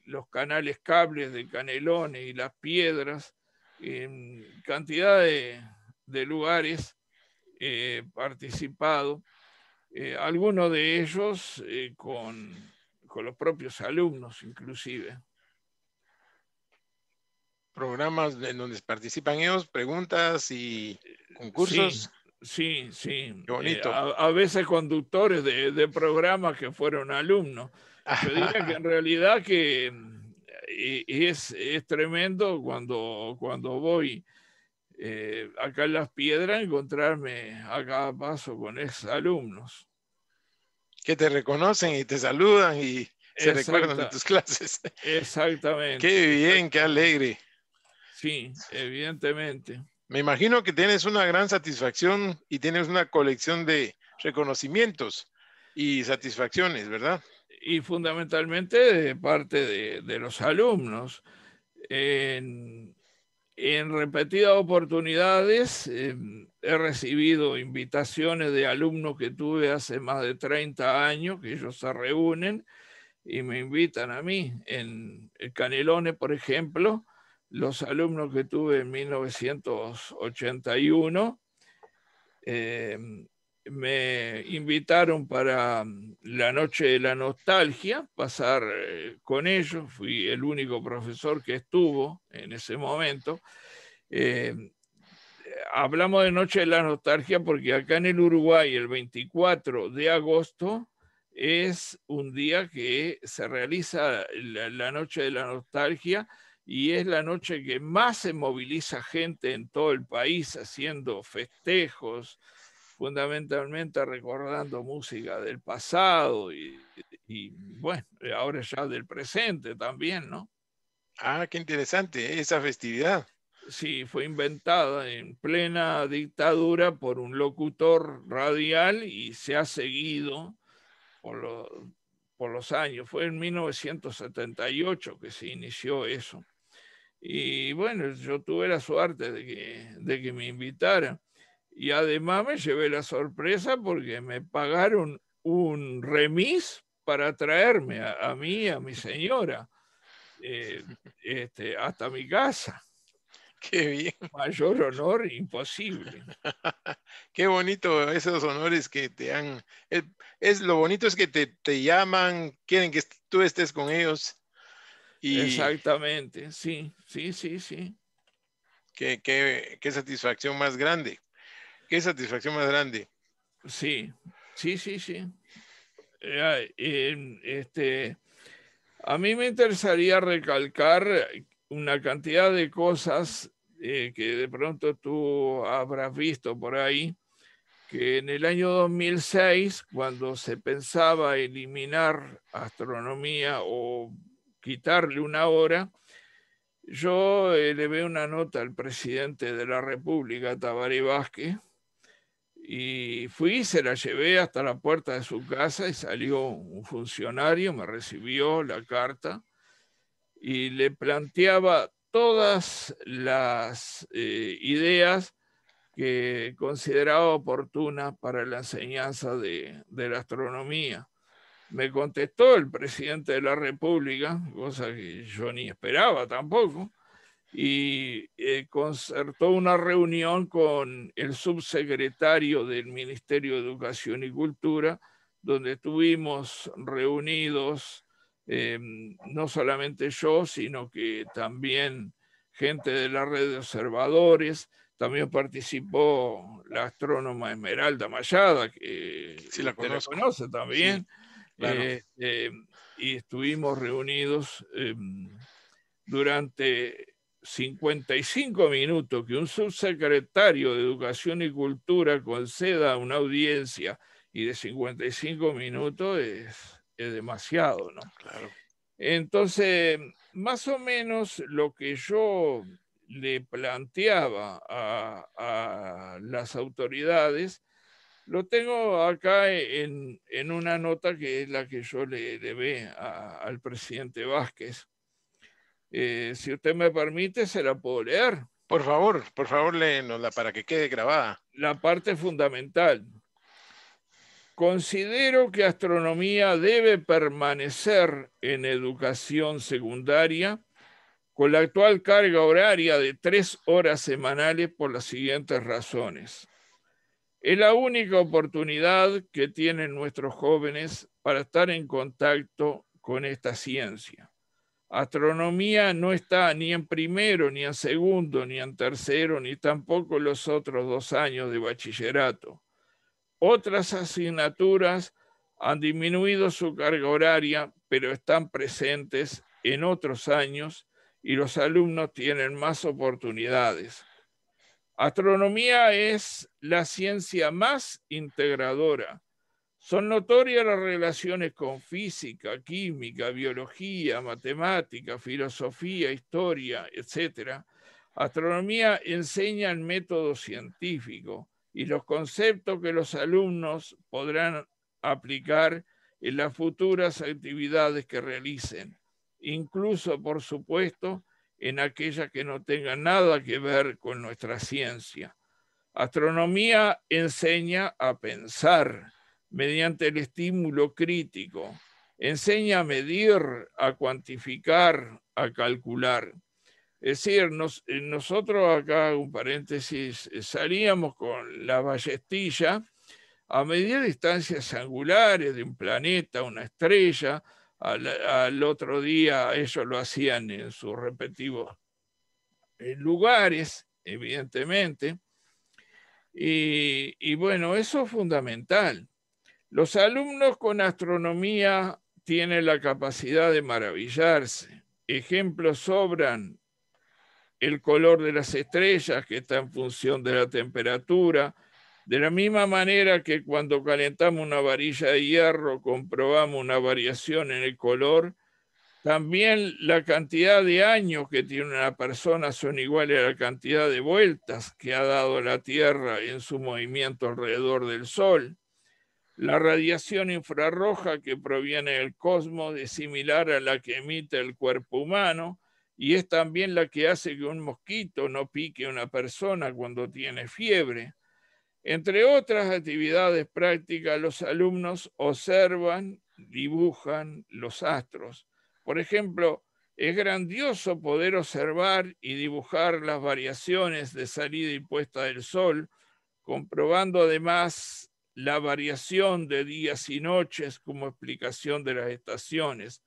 los canales cables de Canelones y Las Piedras, en cantidad de lugares participado. Algunos de ellos con los propios alumnos inclusive. Programas en donde participan ellos, preguntas y Sí, concursos. sí, sí. Qué bonito. A veces conductores de programas que fueron alumnos. Yo diría que en realidad que es tremendo cuando voy acá en Las Piedras encontrarme a cada paso con ex alumnos. Que te reconocen y te saludan y se recuerdan de Exacta, tus clases. exactamente, Qué bien, qué exactamente. alegre. Sí, evidentemente. Me imagino que tienes una gran satisfacción y tienes una colección de reconocimientos y satisfacciones, ¿verdad? Y fundamentalmente de parte de los alumnos. En, en repetidas oportunidades he recibido invitaciones de alumnos que tuve hace más de 30 años, que ellos se reúnen y me invitan a mí. En el Canelones, por ejemplo, los alumnos que tuve en 1981 eh, me invitaron para la noche de la nostalgia, pasar con ellos. Fui el único profesor que estuvo en ese momento. Eh, Hablamos de Noche de la Nostalgia porque acá en el Uruguay el 24 de agosto es un día que se realiza la Noche de la Nostalgia y es la noche que más se moviliza gente en todo el país haciendo festejos, fundamentalmente recordando música del pasado y bueno, ahora ya del presente también, ¿no? Ah, qué interesante esa festividad. Sí, fue inventada en plena dictadura por un locutor radial y se ha seguido por los, por los años. Fue en 1978 que se inició eso. Y bueno, yo tuve la suerte de que me invitaran. Y además me llevé la sorpresa porque me pagaron un remis para traerme a mí y a mi señora hasta mi casa. Qué bien. Mayor honor imposible. Qué bonito esos honores que te han. Lo bonito es que te llaman, quieren que tú estés con ellos y Exactamente, sí, sí, sí, sí. qué satisfacción más grande. Qué satisfacción más grande. Sí, sí, sí, sí. A mí me interesaría recalcar una cantidad de cosas que de pronto tú habrás visto por ahí, que en el año 2006, cuando se pensaba eliminar astronomía o quitarle una hora, yo le veo una nota al presidente de la República, Tabaré Vázquez, y fui, se la llevé hasta la puerta de su casa y salió un funcionario, me recibió la carta y le planteaba todas las ideas que consideraba oportunas para la enseñanza de la astronomía. Me contestó el presidente de la República, cosa que yo ni esperaba tampoco, y concertó una reunión con el subsecretario del Ministerio de Educación y Cultura, donde estuvimos reunidos no solamente yo, sino que también gente de la red de observadores. También participó la astrónoma Esmeralda Mayada, que Sí, la usted la conozco. conoce Sí, también, claro. y estuvimos reunidos durante 55 minutos. Que un subsecretario de Educación y Cultura conceda una audiencia y de 55 minutos es demasiado, ¿no? Claro. Entonces, más o menos lo que yo le planteaba a las autoridades, lo tengo acá en una nota que es la que yo le ve al presidente Vázquez. Si usted me permite, se la puedo leer. Por favor, léenosla para que quede grabada. La parte fundamental. Considero que astronomía debe permanecer en educación secundaria con la actual carga horaria de 3 horas semanales por las siguientes razones. Es la única oportunidad que tienen nuestros jóvenes para estar en contacto con esta ciencia. Astronomía no está ni en primero, ni en segundo, ni en tercero, ni tampoco los otros 2 años de bachillerato. Otras asignaturas han disminuido su carga horaria, pero están presentes en otros años y los alumnos tienen más oportunidades. Astronomía es la ciencia más integradora. Son notorias las relaciones con física, química, biología, matemática, filosofía, historia, etc. Astronomía enseña el método científico y los conceptos que los alumnos podrán aplicar en las futuras actividades que realicen, incluso, por supuesto, en aquellas que no tengan nada que ver con nuestra ciencia. Astronomía enseña a pensar mediante el estímulo crítico, enseña a medir, a cuantificar, a calcular. Es decir, nosotros acá, un paréntesis, salíamos con la ballestilla a medir distancias angulares de un planeta, una estrella. Al otro día ellos lo hacían en sus respectivos lugares, evidentemente. Y bueno, eso es fundamental. Los alumnos con astronomía tienen la capacidad de maravillarse. Ejemplos sobran: el color de las estrellas, que está en función de la temperatura, de la misma manera que cuando calentamos una varilla de hierro comprobamos una variación en el color. También la cantidad de años que tiene una persona son iguales a la cantidad de vueltas que ha dado la Tierra en su movimiento alrededor del Sol. La radiación infrarroja que proviene del cosmos es similar a la que emite el cuerpo humano y es también la que hace que un mosquito no pique a una persona cuando tiene fiebre. Entre otras actividades prácticas, los alumnos observan, dibujan los astros. Por ejemplo, es grandioso poder observar y dibujar las variaciones de salida y puesta del sol, comprobando además la variación de días y noches como explicación de las estaciones.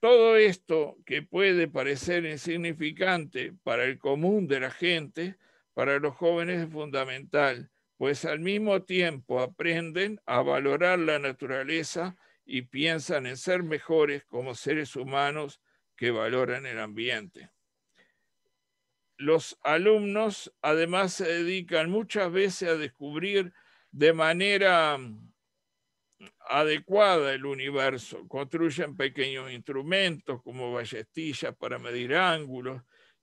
Todo esto, que puede parecer insignificante para el común de la gente, para los jóvenes es fundamental, pues al mismo tiempo aprenden a valorar la naturaleza y piensan en ser mejores como seres humanos que valoran el ambiente. Los alumnos además se dedican muchas veces a descubrir de manera adecuada el universo. Construyen pequeños instrumentos como ballestillas para medir ángulos,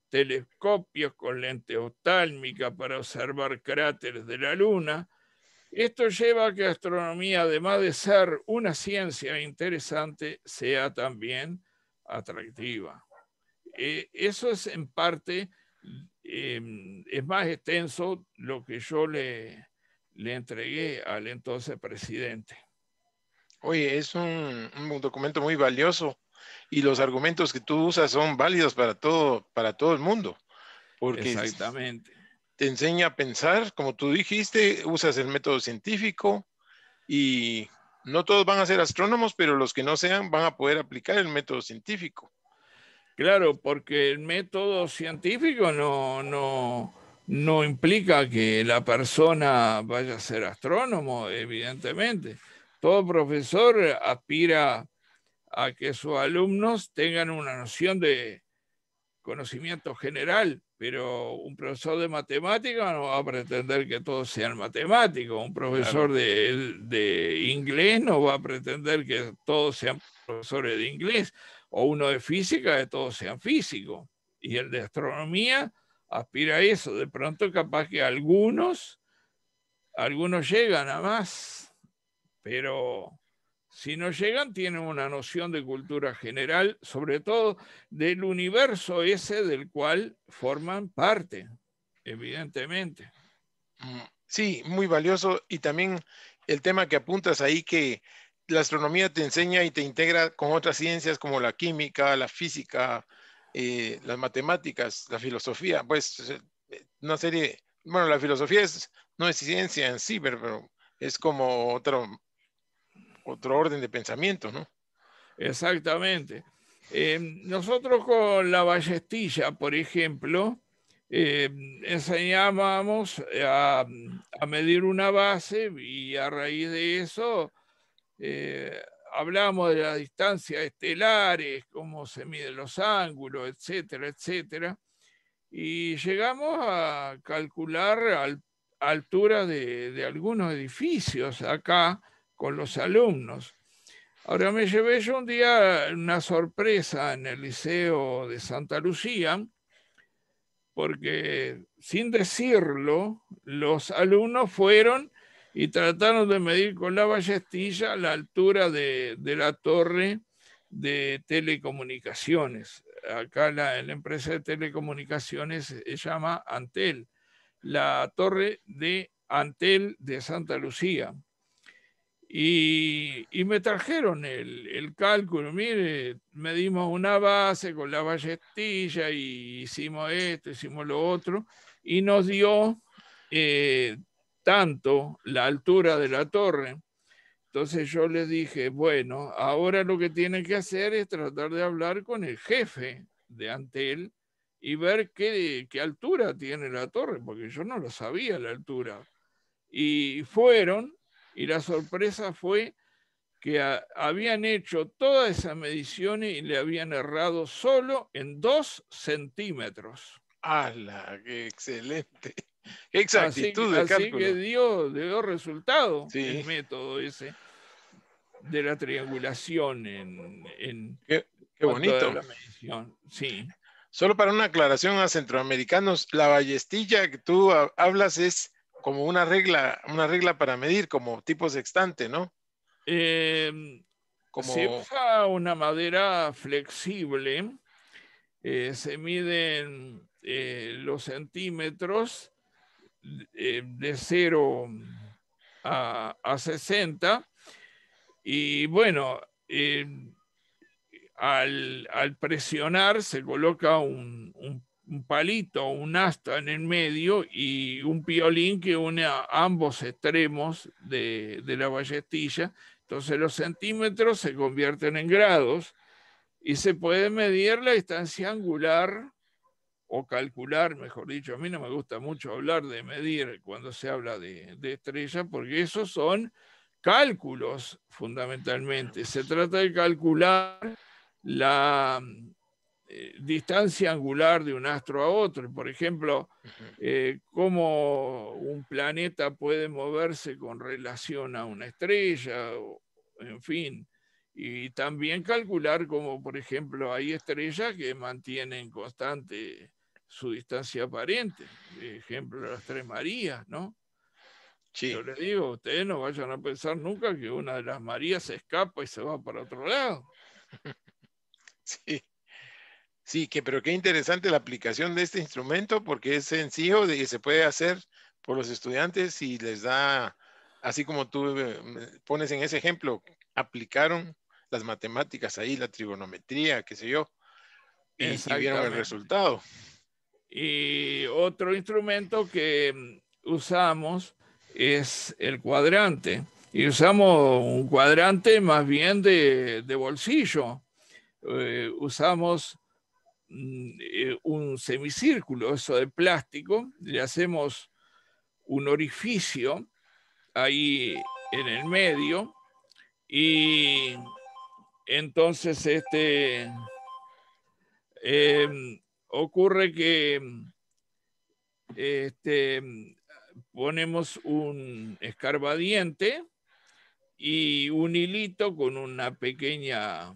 telescopios con lente oftálmica para observar cráteres de la Luna. Esto lleva a que la astronomía, además de ser una ciencia interesante, sea también atractiva. Eso es en parte, es más extenso lo que yo le entregué al entonces presidente. Oye, es un documento muy valioso y los argumentos que tú usas son válidos para todo el mundo, porque Exactamente. te enseña a pensar, como tú dijiste, usas el método científico y no todos van a ser astrónomos, pero los que no sean van a poder aplicar el método científico. Claro, porque el método científico no implica que la persona vaya a ser astrónomo, evidentemente. Todo profesor aspira a que sus alumnos tengan una noción de conocimiento general, pero un profesor de matemática no va a pretender que todos sean matemáticos. Un profesor Claro. de inglés no va a pretender que todos sean profesores de inglés, o uno de física que todos sean físicos. Y el de astronomía aspira a eso. De pronto capaz que algunos llegan a más, pero si no llegan, tienen una noción de cultura general, sobre todo del universo ese del cual forman parte, evidentemente. Sí, muy valioso. Y también el tema que apuntas ahí, que la astronomía te enseña y te integra con otras ciencias como la química, la física, las matemáticas, la filosofía, pues una serie, bueno, la filosofía no es ciencia en sí, pero es como otro orden de pensamiento, ¿no? Exactamente. Nosotros con la ballestilla, por ejemplo, enseñábamos a medir una base y a raíz de eso hablamos de las distancias estelares, cómo se miden los ángulos, etcétera, etcétera. Y llegamos a calcular altura de algunos edificios acá con los alumnos. Ahora me llevé yo un día una sorpresa en el Liceo de Santa Lucía, porque sin decirlo, los alumnos fueron y trataron de medir con la ballestilla la altura de la torre de telecomunicaciones. Acá la empresa de telecomunicaciones se llama Antel, la torre de Antel de Santa Lucía. Y me trajeron el cálculo, mire, medimos una base con la ballestilla y hicimos esto, hicimos lo otro, y nos dio tanto la altura de la torre. Entonces yo les dije, bueno, ahora lo que tienen que hacer es tratar de hablar con el jefe de Antel y ver qué altura tiene la torre, porque yo no lo sabía la altura. Y fueron, y la sorpresa fue que habían hecho todas esas mediciones y le habían errado solo en 2 centímetros. ¡Hala! ¡Qué excelente! ¡Qué Así, exactitud de así que cálculo! dio resultado el Sí, método ese de la triangulación en qué cuanto a bonito. la medición. Sí. Solo para una aclaración a centroamericanos, la ballestilla que tú hablas es como una regla para medir, como tipo sextante, ¿no? Se Como, usa una madera flexible, se miden los centímetros de 0 a 60 y bueno, al presionar se coloca un palito, un asta en el medio y un piolín que une a ambos extremos de la ballestilla. Entonces los centímetros se convierten en grados y se puede medir la distancia angular o calcular, mejor dicho. A mí no me gusta mucho hablar de medir cuando se habla de estrellas, porque esos son cálculos fundamentalmente. Se trata de calcular la distancia angular de un astro a otro. Por ejemplo, cómo un planeta puede moverse con relación a una estrella, en fin. Y también calcular cómo, por ejemplo, hay estrellas que mantienen constante su distancia aparente. Por ejemplo, las 3 Marías, ¿no? sí, Yo les digo, ustedes no vayan a pensar nunca que una de las Marías se escapa y se va para otro lado. sí. Sí, pero qué interesante la aplicación de este instrumento porque es sencillo de que se puede hacer por los estudiantes y les da, así como tú pones en ese ejemplo, aplicaron las matemáticas ahí, la trigonometría, qué sé yo, y vieron el Exactamente. resultado. Y otro instrumento que usamos es el cuadrante. Y usamos un cuadrante más bien de bolsillo. Usamos un semicírculo, eso de plástico, le hacemos un orificio ahí en el medio y entonces ocurre que ponemos un escarbadiente y un hilito con una pequeña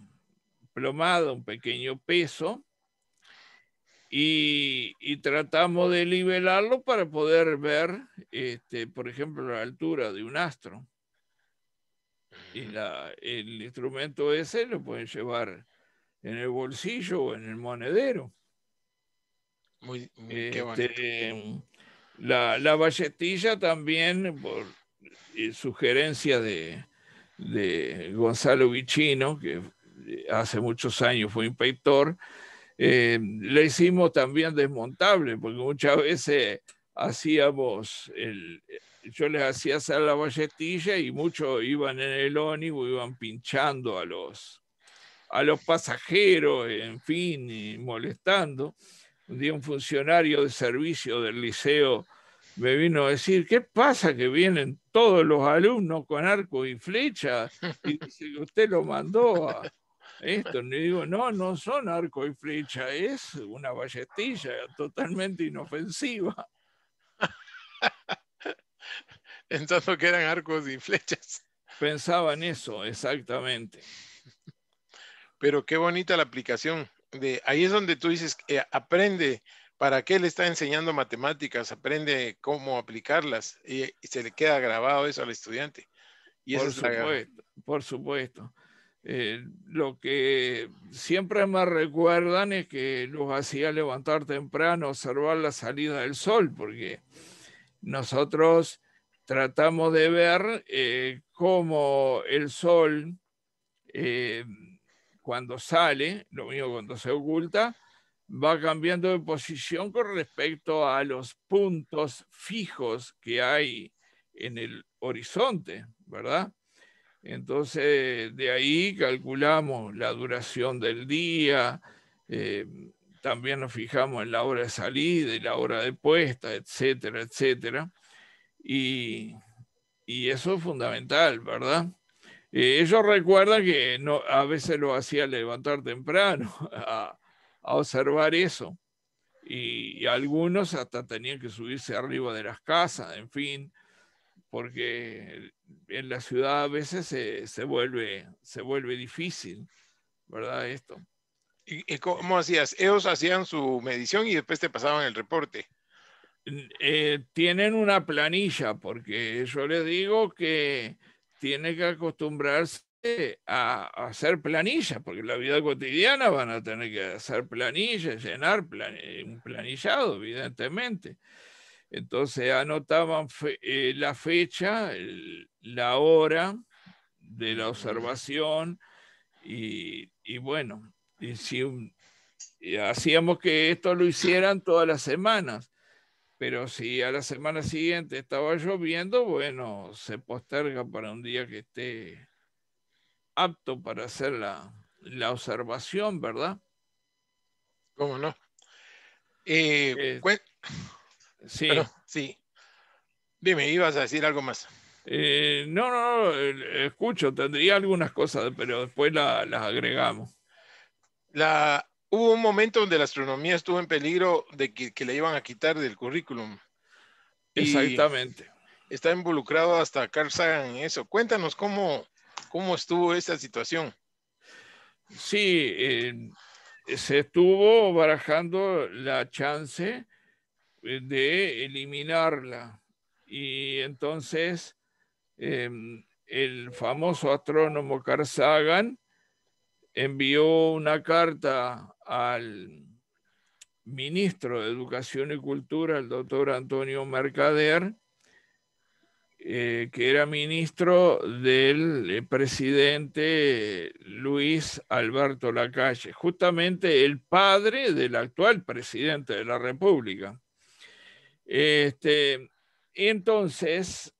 plomada, un pequeño peso, y tratamos de nivelarlo para poder ver, por ejemplo, la altura de un astro. Y el instrumento ese lo pueden llevar en el bolsillo o en el monedero. Qué bonito. La ballestilla también, por sugerencia de Gonzalo Vicino, que hace muchos años fue inspector, le hicimos también desmontable, porque muchas veces yo les hacía hacer la ballestilla y muchos iban en el ónibus, iban pinchando a los pasajeros, en fin, y molestando. Un día un funcionario de servicio del liceo me vino a decir, ¿qué pasa que vienen todos los alumnos con arco y flecha? Y dice que usted lo mandó a esto. Le digo, no, no son arco y flecha, es una ballestilla totalmente inofensiva. Pensando que eran arcos y flechas. Pensaba en eso, exactamente. Pero qué bonita la aplicación. Ahí es donde tú dices, aprende ¿Para qué le está enseñando matemáticas? Aprende cómo aplicarlas y se le queda grabado eso al estudiante. Y esa Por es la... supuesto, por supuesto. Lo que siempre me recuerdan es que los hacía levantar temprano, observar la salida del sol, porque nosotros tratamos de ver cómo el sol, eh, cuando sale, lo mismo cuando se oculta, va cambiando de posición con respecto a los puntos fijos que hay en el horizonte, ¿verdad? Entonces, de ahí calculamos la duración del día, eh, también nos fijamos en la hora de salida y la hora de puesta, etcétera, etcétera. Y, y eso es fundamental, ¿verdad? Ellos recuerdan que no, a veces lo hacía levantar temprano a observar eso. Y algunos hasta tenían que subirse arriba de las casas, en fin, porque en la ciudad a veces se vuelve difícil, ¿verdad? Esto. ¿Y cómo hacías? Ellos hacían su medición y después te pasaban el reporte. Tienen una planilla, porque yo les digo que tienen que acostumbrarse a hacer planillas, porque en la vida cotidiana van a tener que hacer planillas, llenar un planillado, evidentemente. Entonces anotaban la fecha, la hora de la observación y bueno, y si y hacíamos que esto lo hicieran todas las semanas, pero si a la semana siguiente estaba lloviendo, bueno, se posterga para un día que esté apto para hacer la observación, ¿verdad? ¿Cómo no? Eh, Pero sí. sí, dime, ibas a decir algo más. No, no, escucho, tendría algunas cosas, pero después las agregamos. Hubo un momento donde la astronomía estuvo en peligro de que la iban a quitar del currículum y Exactamente. está involucrado hasta Carl Sagan en eso. Cuéntanos cómo estuvo esa situación. Sí, se estuvo barajando la chance de eliminarla y entonces el famoso astrónomo Carl Sagan envió una carta al ministro de Educación y Cultura, el doctor Antonio Mercader, que era ministro del presidente Luis Alberto Lacalle, justamente el padre del actual presidente de la República. Entonces,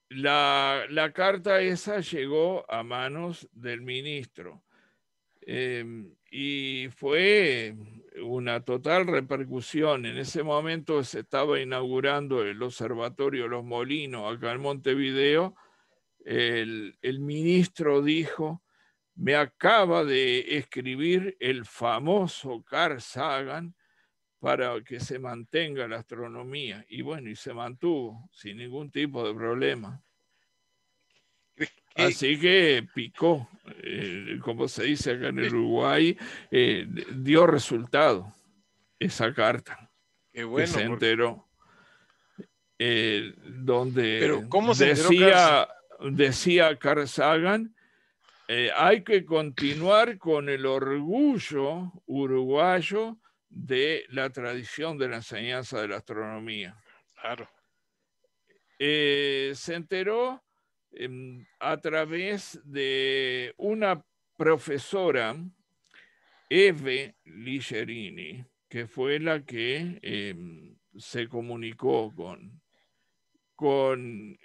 la carta esa llegó a manos del ministro. Y fue una total repercusión. En ese momento se estaba inaugurando el Observatorio Los Molinos acá en Montevideo. El ministro dijo: me acaba de escribir el famoso Carl Sagan para que se mantenga la astronomía. Y bueno, y se mantuvo sin ningún tipo de problema. Qué, Así que picó, como se dice acá en el Uruguay, dio resultado esa carta qué que se bueno, enteró, pero donde ¿cómo se enteró Carl? decía Carl Sagan, hay que continuar con el orgullo uruguayo de la tradición de la enseñanza de la astronomía. Claro. Se enteró a través de una profesora, Eve Ligerini, que fue la que se comunicó con, con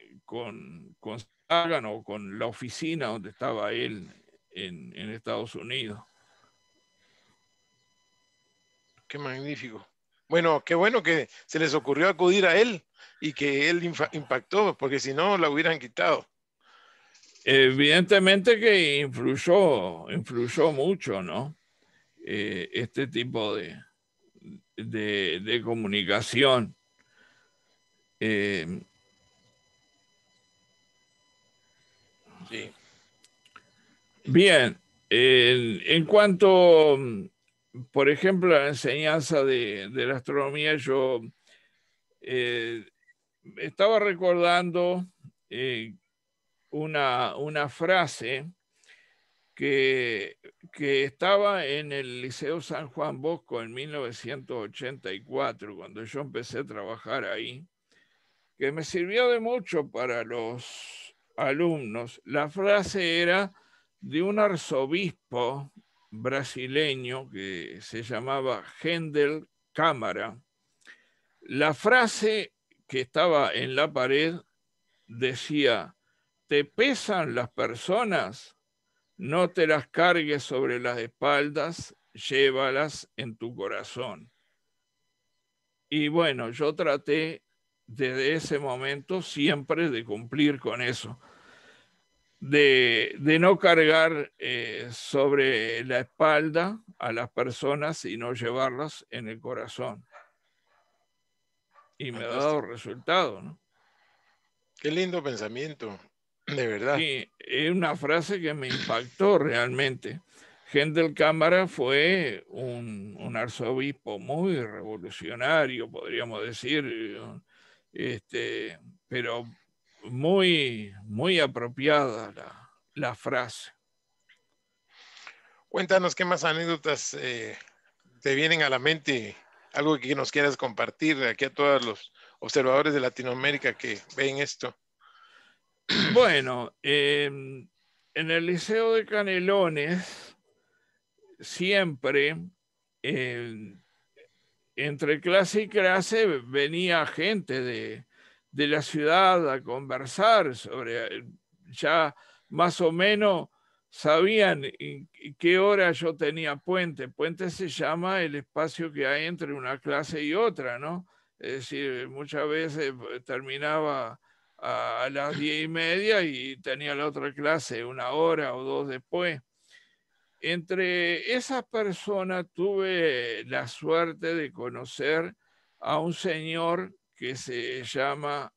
Sagan o con la oficina donde estaba él en Estados Unidos. Qué magnífico. Bueno, qué bueno que se les ocurrió acudir a él y que él impactó, porque si no la hubieran quitado. Evidentemente que influyó mucho, ¿no? Este tipo de comunicación. Eh, Sí. Bien, en cuanto por ejemplo, la enseñanza de la astronomía, yo estaba recordando una frase que estaba en el Liceo San Juan Bosco en 1984, cuando yo empecé a trabajar ahí, que me sirvió de mucho para los alumnos. La frase era de un arzobispo brasileño que se llamaba Hendel Câmara. La frase que estaba en la pared decía: ¿te pesan las personas? No te las cargues sobre las espaldas, llévalas en tu corazón. Y bueno, yo traté desde ese momento siempre de cumplir con eso, de no cargar sobre la espalda a las personas, sino llevarlas en el corazón. Y me ha dado resultado, ¿no? Qué lindo pensamiento, de verdad. Sí, es una frase que me impactó realmente. Hendel Cámara fue un arzobispo muy revolucionario, podríamos decir, pero muy, muy apropiada la frase. Cuéntanos qué más anécdotas te vienen a la mente, algo que nos quieras compartir aquí a todos los observadores de Latinoamérica que ven esto. Bueno, en el Liceo de Canelones siempre, entre clase y clase, venía gente de la ciudad a conversar sobre, ya más o menos sabían en qué hora yo tenía puente. Puente se llama el espacio que hay entre una clase y otra, ¿no? Es decir, muchas veces terminaba a las 10:30 y tenía la otra clase 1 hora o 2 después. Entre esas personas tuve la suerte de conocer a un señor que se llamaba,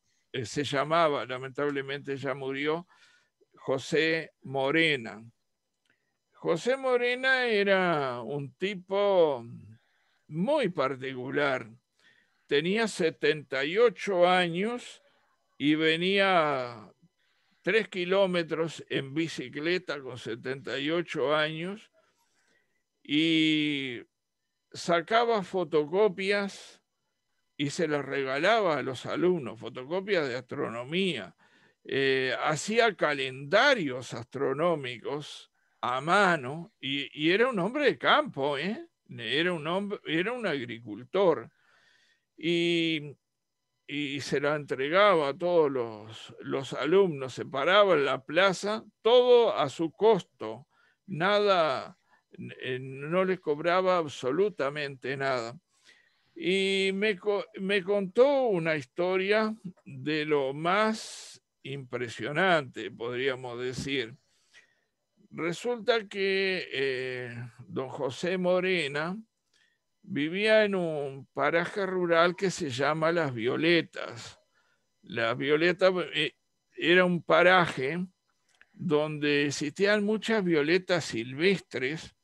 lamentablemente ya murió, José Morena. José Morena era un tipo muy particular. Tenía 78 años y venía 3 kilómetros en bicicleta con 78 años y sacaba fotocopias y se las regalaba a los alumnos, fotocopias de astronomía. Hacía calendarios astronómicos a mano y era un hombre de campo, era un agricultor. Y se la entregaba a todos los alumnos, se paraba en la plaza, todo a su costo, nada, no les cobraba absolutamente nada. Y me contó una historia de lo más impresionante, podríamos decir. Resulta que don José Morena vivía en un paraje rural que se llama Las Violetas. Las Violetas era un paraje donde existían muchas violetas silvestres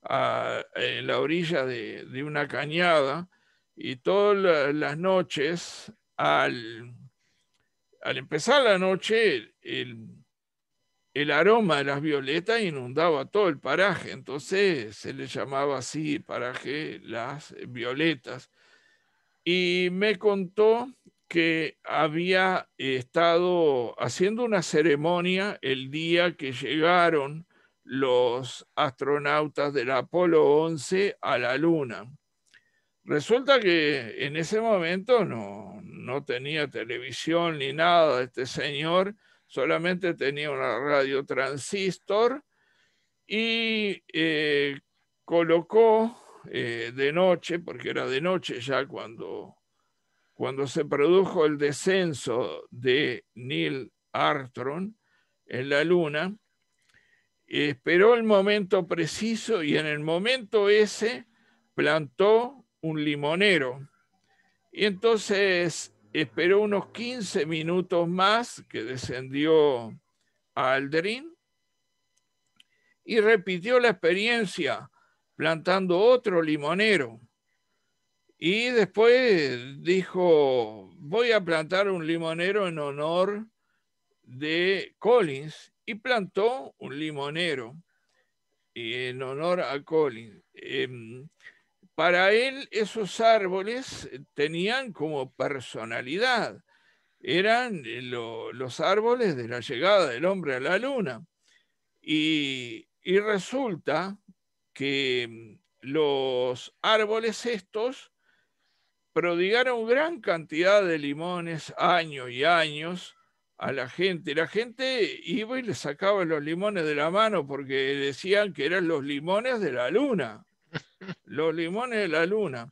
en la orilla de una cañada, y todas las noches, al empezar la noche, el aroma de las violetas inundaba todo el paraje, entonces se le llamaba así paraje Las Violetas. Y me contó que había estado haciendo una ceremonia el día que llegaron los astronautas del Apolo 11 a la Luna. Resulta que en ese momento no tenía televisión ni nada este señor, solamente tenía una radio transistor y colocó de noche, porque era de noche ya cuando se produjo el descenso de Neil Armstrong en la Luna, esperó el momento preciso y en el momento ese plantó un limonero. Y entonces esperó unos 15 minutos más que descendió a Aldrin y repitió la experiencia. plantando otro limonero. Y después dijo, voy a plantar un limonero en honor de Collins, y plantó un limonero en honor a Collins. Para él esos árboles tenían como personalidad, eran los árboles de la llegada del hombre a la luna. Y resulta que los árboles estos prodigaron gran cantidad de limones años y años a la gente. La gente iba y le sacaba los limones de la mano porque decían que eran los limones de la luna, los limones de la luna.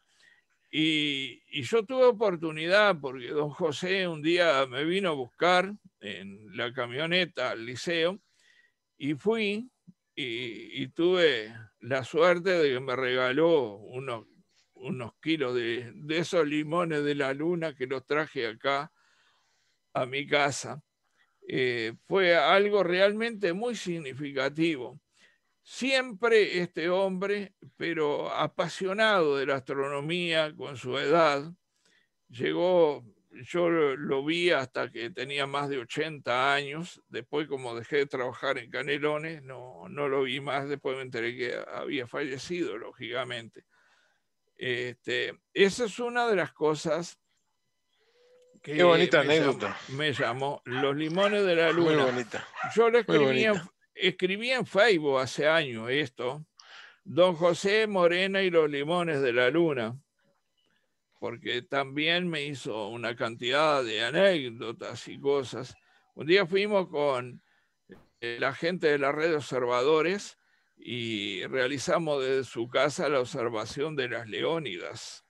Y yo tuve oportunidad porque don José un día me vino a buscar en la camioneta al liceo y fui y tuve la suerte de que me regaló unos kilos de esos limones de la luna que los traje acá a mi casa. Fue algo realmente muy significativo. Siempre este hombre, pero apasionado de la astronomía con su edad, llegó, yo lo vi hasta que tenía más de 80 años, después como dejé de trabajar en Canelones, no lo vi más, después me enteré que había fallecido, lógicamente. Esa es una de las cosas Qué que bonita anécdota. me llamó Los limones de la Muy luna. bonita. Yo lo Muy bonita. escribí en Facebook hace años esto, Don José Morena y los limones de la luna, porque también me hizo una cantidad de anécdotas y cosas. Un día fuimos con la gente de la red de observadores y realizamos desde su casa la observación de las leónidas.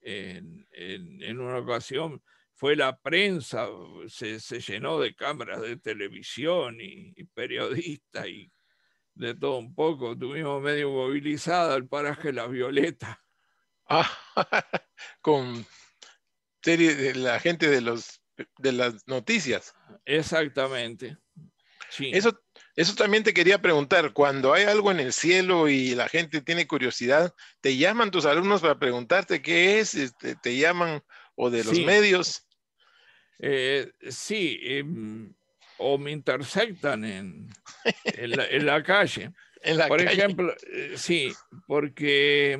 En una ocasión fue la prensa, se llenó de cámaras de televisión y periodistas y de todo un poco. Tuvimos medio movilizada el paraje La Violeta. Ah, con serie de la gente de las noticias. Exactamente, sí. Eso también te quería preguntar, cuando hay algo en el cielo y la gente tiene curiosidad, ¿te llaman tus alumnos para preguntarte qué es? ¿Te llaman o de los Sí, medios? sí, o me intersectan en la calle. En la Por calle. ejemplo, sí, porque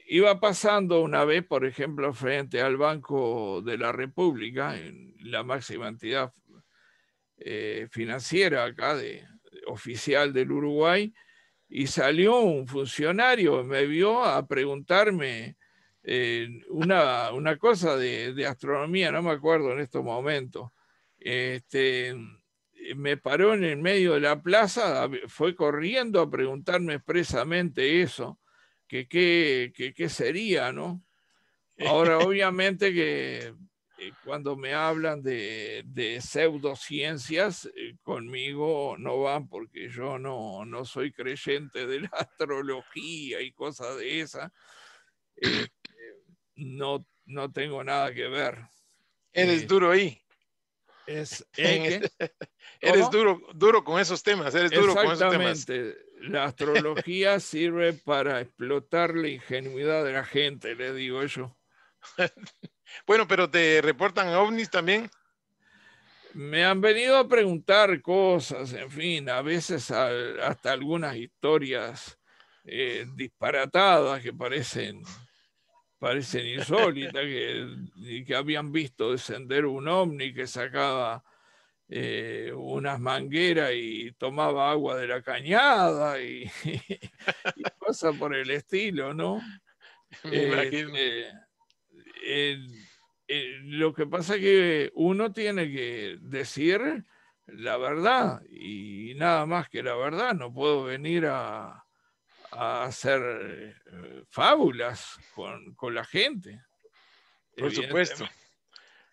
iba pasando una vez, por ejemplo, frente al Banco de la República, en la máxima entidad financiera acá oficial del Uruguay, y salió un funcionario, me vio a preguntarme una cosa de astronomía, no me acuerdo en estos momentos. Me paró en el medio de la plaza, fue corriendo a preguntarme expresamente eso, que qué sería, ¿no? Ahora, obviamente que cuando me hablan de pseudociencias, conmigo no van porque yo no soy creyente de la astrología y cosas de esas. Eh, no tengo nada que ver. Eres duro ahí. ¿Qué? Eres ¿Cómo? duro, duro con esos temas, eres duro con esos temas. Exactamente. La astrología sirve para explotar la ingenuidad de la gente, le digo yo. Bueno, pero te reportan ovnis también. Me han venido a preguntar cosas, en fin, a veces hasta algunas historias disparatadas que parecen insólitas, que habían visto descender un ovni que sacaba unas mangueras y tomaba agua de la cañada y cosas por el estilo, ¿no? Me imagino. Este, lo que pasa es que uno tiene que decir la verdad y nada más que la verdad. No puedo venir a hacer fábulas con la gente, Por supuesto. evidentemente.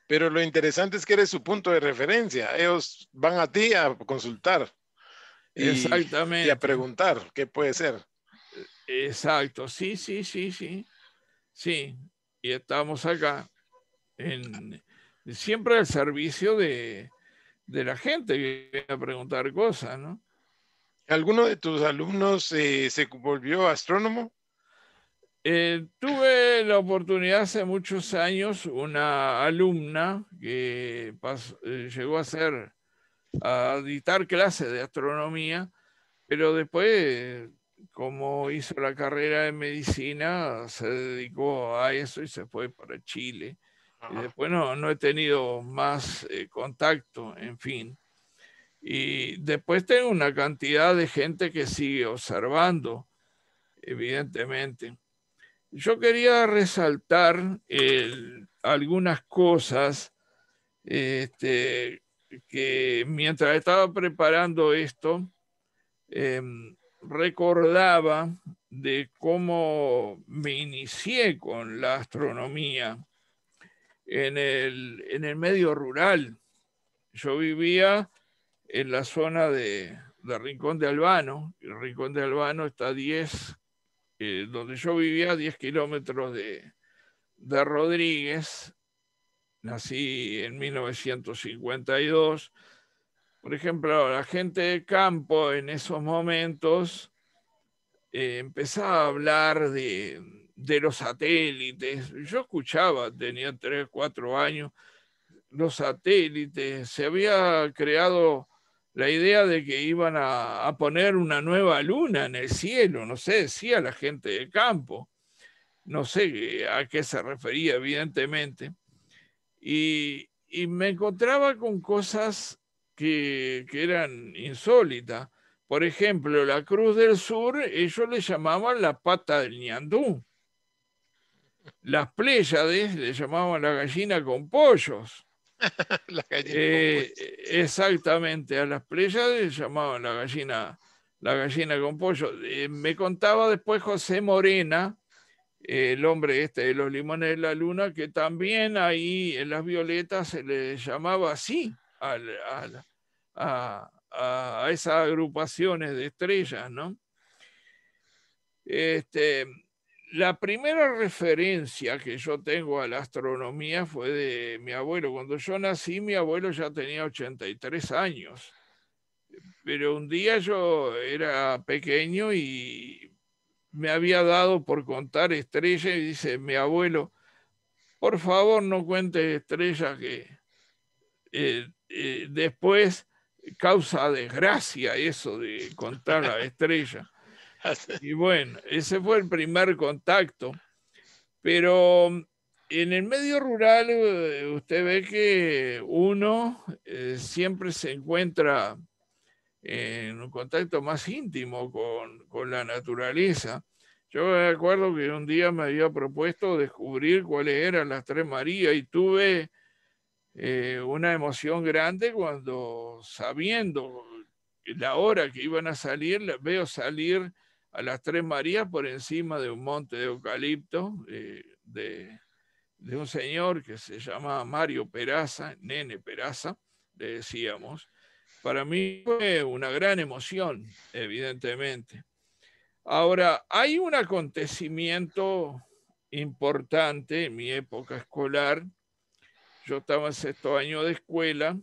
Pero lo interesante es que eres su punto de referencia. Ellos van a ti a consultar y a Exactamente, preguntar qué puede ser. exacto, sí, sí, sí, sí, sí. Y estamos acá siempre al servicio de la gente que viene a preguntar cosas, ¿no? ¿Alguno de tus alumnos se volvió astrónomo? Tuve la oportunidad hace muchos años, una alumna que llegó a dictar clases de astronomía, pero después, como hizo la carrera de medicina, se dedicó a eso y se fue para Chile. Y Ajá. después no he tenido más contacto, en fin. Y después tengo una cantidad de gente que sigue observando, evidentemente. Yo quería resaltar algunas cosas que mientras estaba preparando esto, recordaba de cómo me inicié con la astronomía en el medio rural. Yo vivía en la zona de Rincón de Albano. El Rincón de Albano está a 10, donde yo vivía, a 10 kilómetros de Rodríguez. Nací en 1952. Por ejemplo, la gente de campo en esos momentos empezaba a hablar de los satélites. Yo escuchaba, tenía 3, 4 años, los satélites. Se había creado la idea de que iban a poner una nueva luna en el cielo, no sé, decía la gente de campo. No sé a qué se refería, evidentemente. Y me encontraba con cosas que eran insólitas. Por ejemplo, la Cruz del Sur, ellos le llamaban la pata del ñandú. Las Pléyades le llamaban la gallina con pollos. La gallina con pollos. Exactamente, a las Pléyades le llamaban la gallina con pollo. Me contaba después José Morena, el hombre este de los limones de la luna, que también ahí en las violetas se le llamaba así a esas agrupaciones de estrellas, ¿no? Este, la primera referencia que yo tengo a la astronomía fue de mi abuelo. Cuando yo nací, mi abuelo ya tenía 83 años, pero un día yo era pequeño y me había dado por contar estrellas y dice mi abuelo, por favor no cuentes estrellas que después causa desgracia eso de contar las estrellas. Y bueno, ese fue el primer contacto. Pero en el medio rural usted ve que uno siempre se encuentra en un contacto más íntimo con la naturaleza. Yo me acuerdo que un día me había propuesto descubrir cuáles eran las tres Marías y tuve una emoción grande cuando, sabiendo la hora que iban a salir, veo salir a las tres Marías por encima de un monte de eucalipto de un señor que se llamaba Mario Peraza, Nene Peraza, le decíamos. Para mí fue una gran emoción, evidentemente. Ahora, hay un acontecimiento importante en mi época escolar. Yo estaba en sexto año de escuela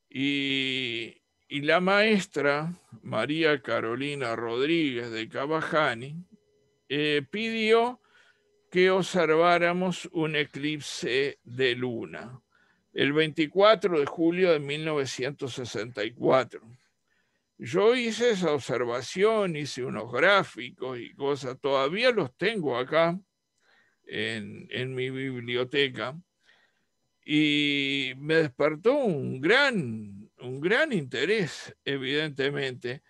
y la maestra María Carolina Rodríguez de Cavajani pidió que observáramos un eclipse de luna el 24 de julio de 1964. Yo hice esa observación, hice unos gráficos y cosas, todavía los tengo acá en mi biblioteca y me despertó un gran interés, evidentemente.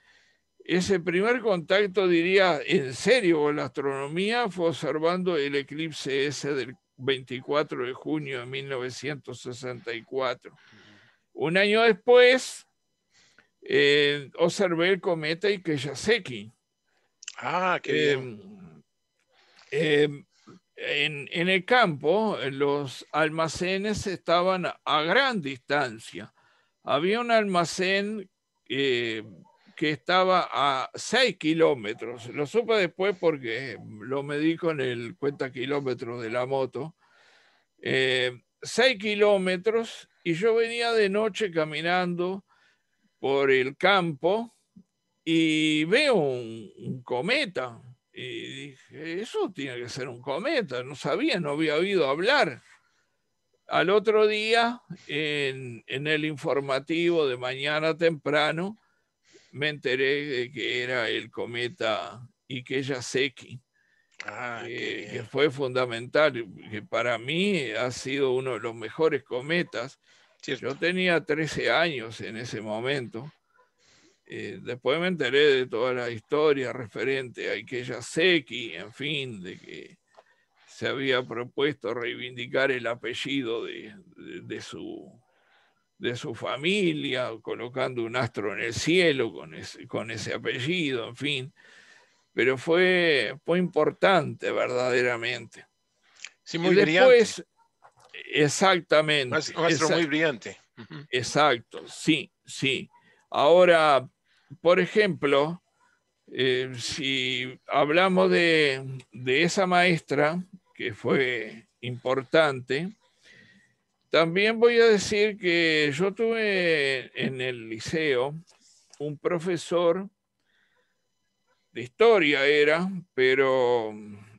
Ese primer contacto, diría, en serio con la astronomía fue observando el eclipse ese del 24 de junio de 1964. Un año después, observé el cometa Ikeyaseki. Ah, qué bien. Eh, eh, en el campo, los almacenes estaban a gran distancia. Había un almacén que estaba a 6 kilómetros. Lo supe después porque lo medí con el cuenta kilómetros de la moto. 6 kilómetros y yo venía de noche caminando por el campo y veo un cometa. Y dije, eso tiene que ser un cometa. No sabía, no había oído hablar. Al otro día, en el informativo de mañana temprano, me enteré de que era el cometa Ikeyaseki, Qué que bien. fue fundamental, que para mí ha sido uno de los mejores cometas. Cierto. Yo tenía 13 años en ese momento. Después me enteré de toda la historia referente a Ikeyaseki, en fin, de que se había propuesto reivindicar el apellido de su familia, colocando un astro en el cielo con ese apellido, en fin. Pero fue importante verdaderamente. Sí, Y muy brillante. después, exactamente, Maestro muy brillante. Ujú. exacto, sí, sí. Ahora, por ejemplo, si hablamos de esa maestra, que fue importante, también voy a decir que yo tuve en el liceo un profesor de historia pero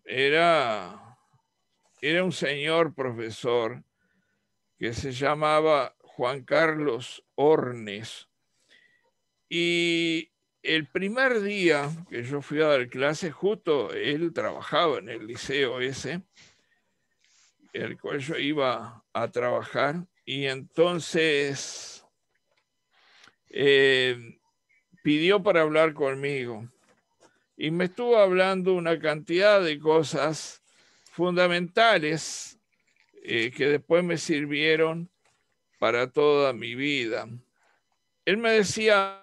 era, era un señor profesor que se llamaba Juan Carlos Ornes. Y el primer día que yo fui a dar clase, justo él trabajaba en el liceo ese, el cual yo iba a trabajar, y entonces eh, pidió para hablar conmigo. Y me estuvo hablando una cantidad de cosas fundamentales que después me sirvieron para toda mi vida. Él me decía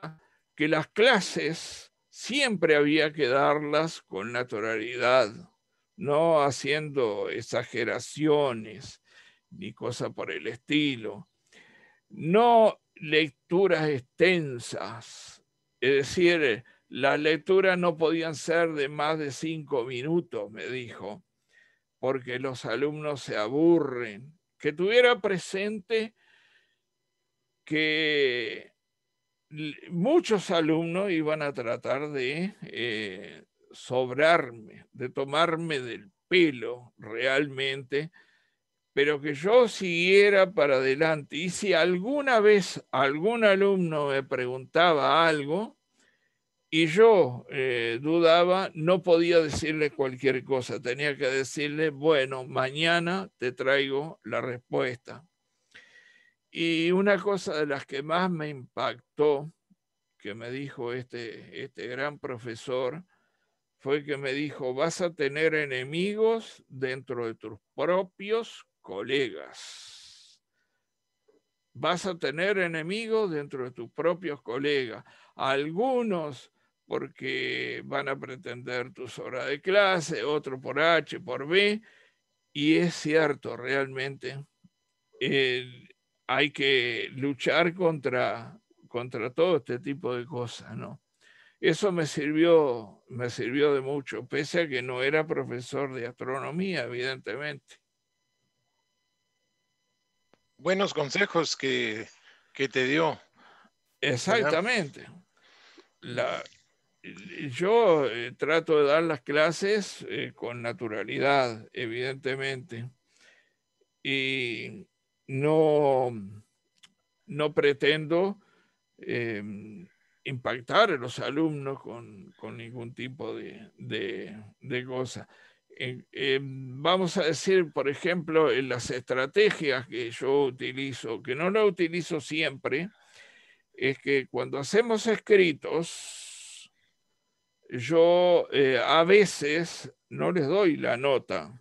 que las clases siempre había que darlas con naturalidad, no haciendo exageraciones ni cosa por el estilo, no lecturas extensas, es decir, las lecturas no podían ser de más de 5 minutos, me dijo, porque los alumnos se aburren. Que tuviera presente que muchos alumnos iban a tratar de sobrarme, de tomarme del pelo realmente, pero que yo siguiera para adelante. Y si alguna vez algún alumno me preguntaba algo y yo dudaba, no podía decirle cualquier cosa, tenía que decirle, bueno, mañana te traigo la respuesta. Y una cosa de las que más me impactó, que me dijo este gran profesor, fue que me dijo, vas a tener enemigos dentro de tus propios colegas. Vas a tener enemigos dentro de tus propios colegas. Algunos porque van a pretender tus horas de clase, otros por H, por B. Y es cierto, realmente, eh, hay que luchar contra todo este tipo de cosas, ¿no? Eso me sirvió de mucho, pese a que no era profesor de astronomía, evidentemente. Buenos consejos que te dio, ¿verdad? Exactamente. La, yo trato de dar las clases con naturalidad, evidentemente, y no, no pretendo eh, impactar a los alumnos con ningún tipo de cosa. Vamos a decir, por ejemplo, en las estrategias que yo utilizo, que no lo utilizo siempre, es que cuando hacemos escritos, yo a veces no les doy la nota,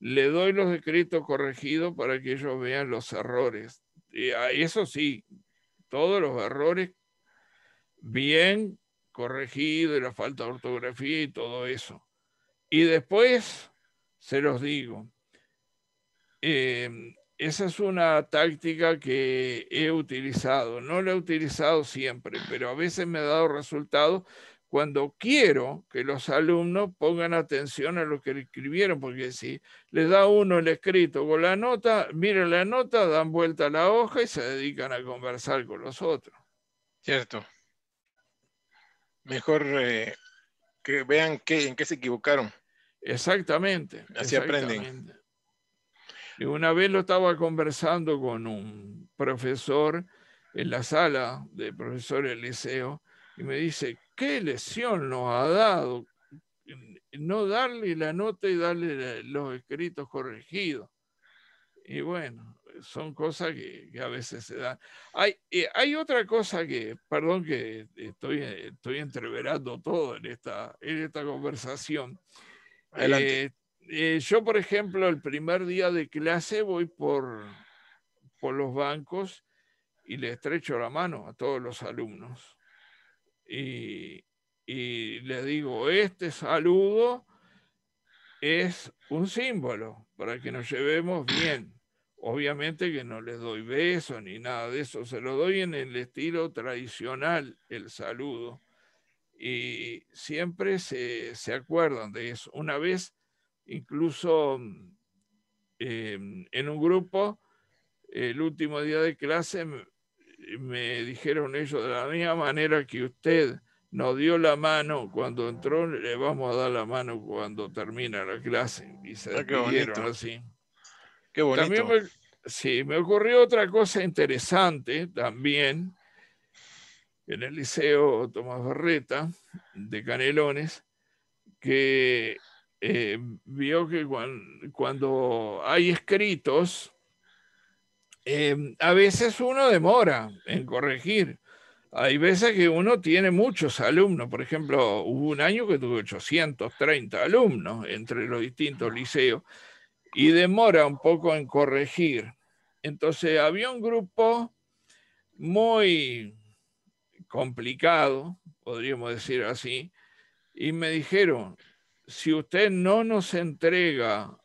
le doy los escritos corregidos para que ellos vean los errores. Y eso sí, todos los errores bien corregido y la falta de ortografía y todo eso. Y después se los digo. Esa es una táctica que he utilizado. No la he utilizado siempre, pero a veces me ha dado resultados cuando quiero que los alumnos pongan atención a lo que escribieron, porque si les da uno el escrito con la nota, miren la nota, dan vuelta a la hoja y se dedican a conversar con los otros. Cierto. Mejor que vean en qué se equivocaron. Exactamente, Así aprenden. exactamente. Y una vez lo estaba conversando con un profesor en la sala de profesores del liceo y me dice, ¿qué lesión nos ha dado no darle la nota y darle los escritos corregidos? Y bueno, son cosas que a veces se dan. Hay otra cosa que, perdón que estoy entreverando todo en esta conversación. Adelante. Yo, por ejemplo, el primer día de clase voy por los bancos y le estrecho la mano a todos los alumnos. Y le digo, este saludo es un símbolo para que nos llevemos bien. Obviamente que no les doy besos ni nada de eso, se lo doy en el estilo tradicional, el saludo. Y siempre se acuerdan de eso. Una vez, incluso en un grupo, el último día de clase, me dijeron ellos, de la misma manera que usted nos dio la mano cuando entró, le vamos a dar la mano cuando termina la clase. Y se Qué despidieron bonito. así. Qué También bonito. sí, me ocurrió otra cosa interesante también en el Liceo Tomás Barreta de Canelones, que vio que cuando hay escritos, a veces uno demora en corregir. Hay veces que uno tiene muchos alumnos. Por ejemplo, hubo un año que tuve 830 alumnos entre los distintos liceos y demora un poco en corregir. Entonces había un grupo muy complicado, podríamos decir así, y me dijeron, si usted no nos entrega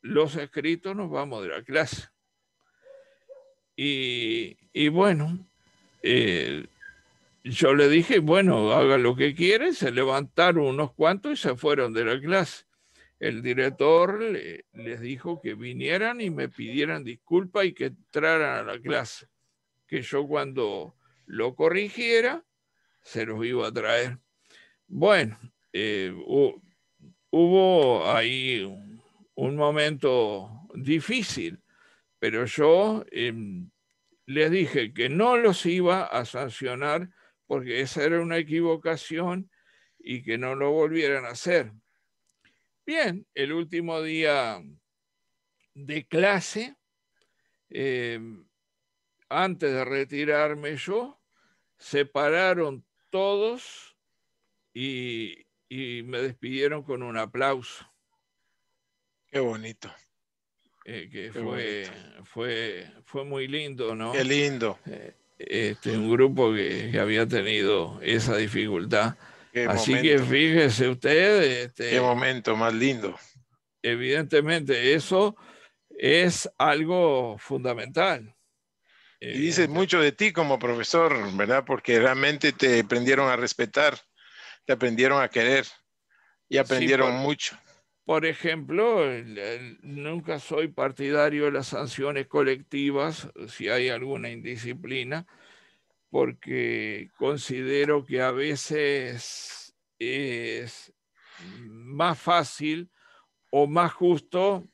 los escritos, nos vamos de la clase. Y bueno, yo le dije, bueno, haga lo que quiere, se levantaron unos cuantos y se fueron de la clase. El director les dijo que vinieran y me pidieran disculpas y que entraran a la clase, que yo cuando lo corrigiera se los iba a traer. Bueno, hubo ahí un momento difícil, pero yo les dije que no los iba a sancionar porque esa era una equivocación y que no lo volvieran a hacer. Bien, el último día de clase, antes de retirarme yo, se pararon todos y me despidieron con un aplauso. Qué bonito. Que Qué bonito. fue muy lindo, Qué ¿no? lindo. Un grupo que había tenido esa dificultad. Qué Así que momento. fíjese usted, Qué momento más lindo. evidentemente eso es algo fundamental. Y dices Evidente. mucho de ti como profesor, ¿verdad? Porque realmente te aprendieron a respetar, te aprendieron a querer y Sí, aprendieron mucho. por ejemplo, nunca soy partidario de las sanciones colectivas si hay alguna indisciplina, porque considero que a veces es más fácil o más justo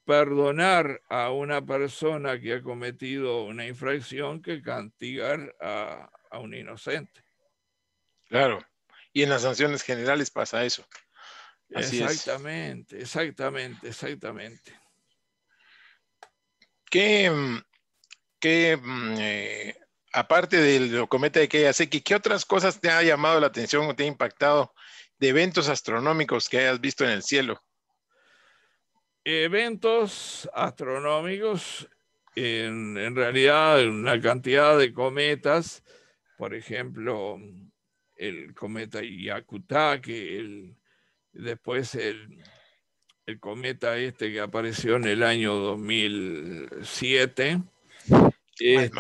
perdonar a una persona que ha cometido una infracción que castigar a un inocente. Claro. Y en las sanciones generales pasa eso. Así es. Exactamente, exactamente, exactamente. ¿Qué, qué aparte del cometa de Keyaseki, qué otras cosas te ha llamado la atención o te ha impactado de eventos astronómicos que hayas visto en el cielo? Eventos astronómicos, en realidad una cantidad de cometas, por ejemplo, el cometa Hyakutake, después el cometa este que apareció en el año 2007, El,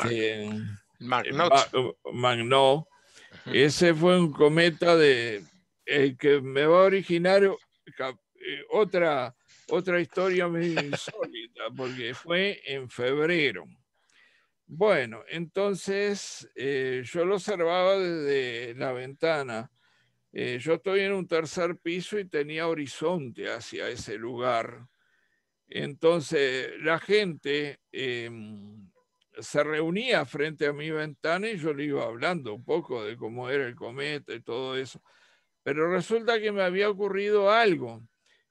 Magnot. Magnó. Ese fue un cometa que me va a originar otra historia muy insólita, porque fue en febrero. Bueno, entonces yo lo observaba desde la ventana. Yo estoy en un tercer piso y tenía horizonte hacia ese lugar. Entonces la gente se reunía frente a mi ventana y yo le iba hablando un poco de cómo era el cometa y todo eso. Pero resulta que me había ocurrido algo.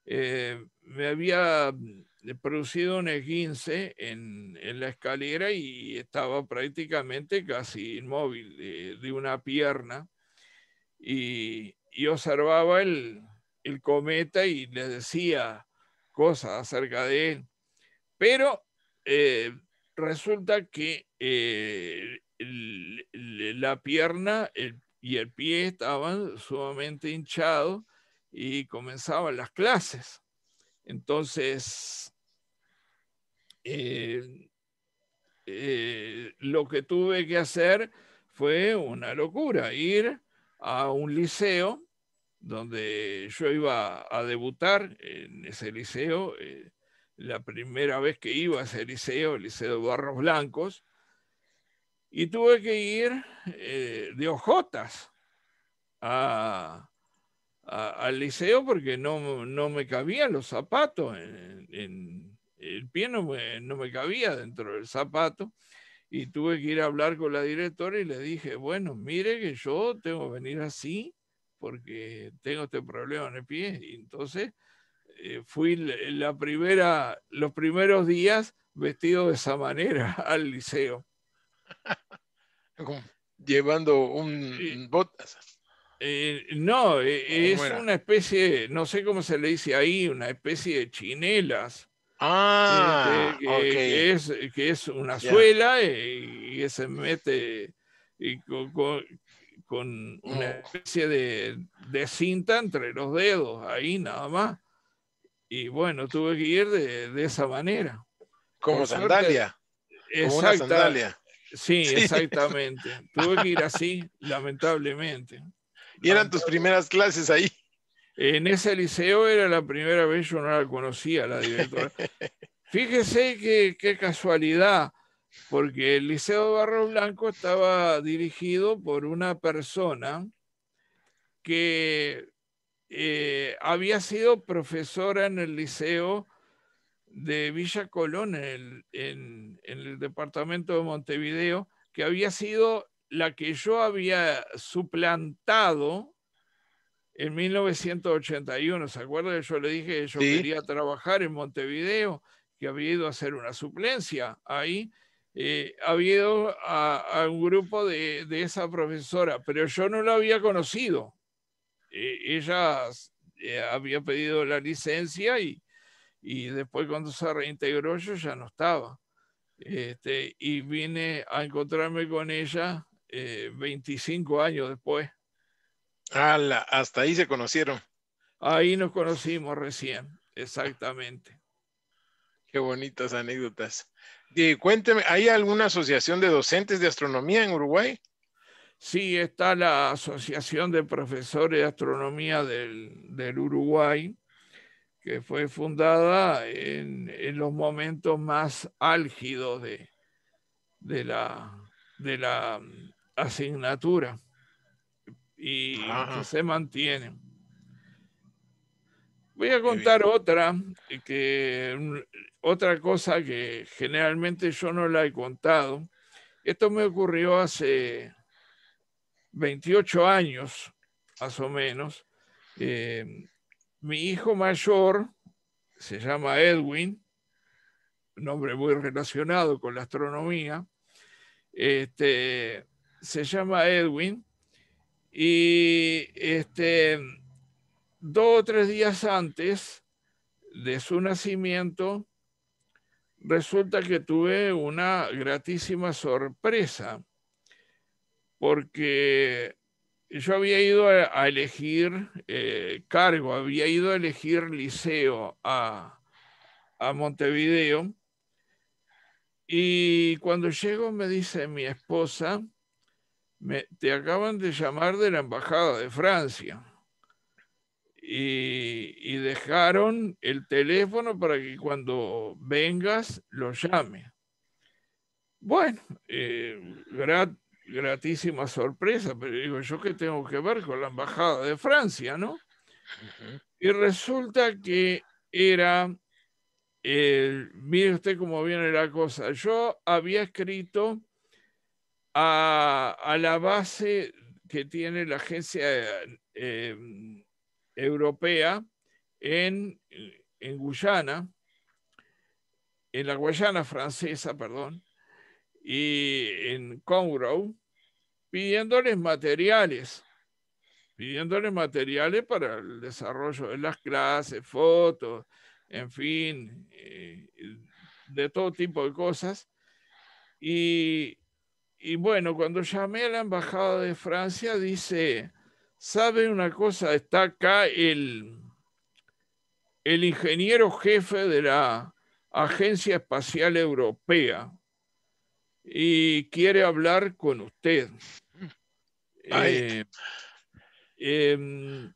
Me había producido un esguince en la escalera y estaba prácticamente casi inmóvil de una pierna y observaba el cometa y le decía cosas acerca de él. Pero resulta que la pierna y el pie estaban sumamente hinchados y comenzaban las clases. Entonces, lo que tuve que hacer fue una locura, ir a un liceo donde yo iba a debutar en ese liceo, la primera vez que iba a ese liceo, el Liceo de Barros Blancos, y tuve que ir de ojotas al liceo porque no me cabían los zapatos, el pie no me cabía dentro del zapato, y tuve que ir a hablar con la directora y le dije, bueno, mire que yo tengo que venir así porque tengo este problema en el pie. Y entonces fui los primeros días vestido de esa manera al liceo. Como llevando Eh, un botas. no, ¿Cómo es era? una especie, no sé cómo se le dice ahí, una especie de chinelas, Ah, ok, que es una ya. suela y que se mete y con una Como, especie de cinta entre los dedos, ahí nada más. Y bueno, tuve que ir de esa manera. Por como suerte, sandalia, como una exacta, sandalia. sí, Sí. exactamente. Tuve que ir así, lamentablemente. Y eran tus primeras clases ahí. En ese liceo era la primera vez, yo no la conocía, la directora. Fíjese qué casualidad, porque el Liceo de Barro Blanco estaba dirigido por una persona que había sido profesora en el Liceo de Villa Colón, en el departamento de Montevideo, que había sido la que yo había suplantado en 1981. ¿Se acuerda que yo le dije que yo Sí. quería trabajar en Montevideo, que había ido a hacer una suplencia ahí? Había ido a un grupo de esa profesora, pero yo no la había conocido. Ella había pedido la licencia y después cuando se reintegró yo ya no estaba. Y vine a encontrarme con ella 25 años después. Ala, hasta ahí se conocieron. Ahí nos conocimos recién, exactamente. Qué bonitas anécdotas. Y cuénteme, ¿hay alguna asociación de docentes de astronomía en Uruguay? Sí, está la Asociación de Profesores de Astronomía del Uruguay, que fue fundada en los momentos más álgidos de la, de la asignatura y que Ah, se mantiene. Voy a qué bien. contar otra cosa que generalmente yo no la he contado. Esto me ocurrió hace 28 años, más o menos. Eh, Mi hijo mayor se llama Edwin, un nombre muy relacionado con la astronomía. Se llama Edwin y 2 o 3 días antes de su nacimiento, resulta que tuve una gratísima sorpresa, porque yo había ido a elegir cargo, había ido a elegir liceo a Montevideo, y cuando llego me dice mi esposa, te acaban de llamar de la Embajada de Francia. Y dejaron el teléfono para que cuando vengas lo llame. Bueno, gratísima sorpresa, pero digo, ¿yo qué tengo que ver con la embajada de Francia, no? Y resulta que era, mire usted cómo viene la cosa, yo había escrito a la base que tiene la agencia europea en Guyana, en la Guayana francesa, perdón, y en Conroe, pidiéndoles para el desarrollo de las clases, fotos, en fin, de todo tipo de cosas. Y bueno, cuando llamé a la embajada de Francia, dice, ¿sabe una cosa? Está acá el ingeniero jefe de la Agencia Espacial Europea y quiere hablar con usted. Eh, eh,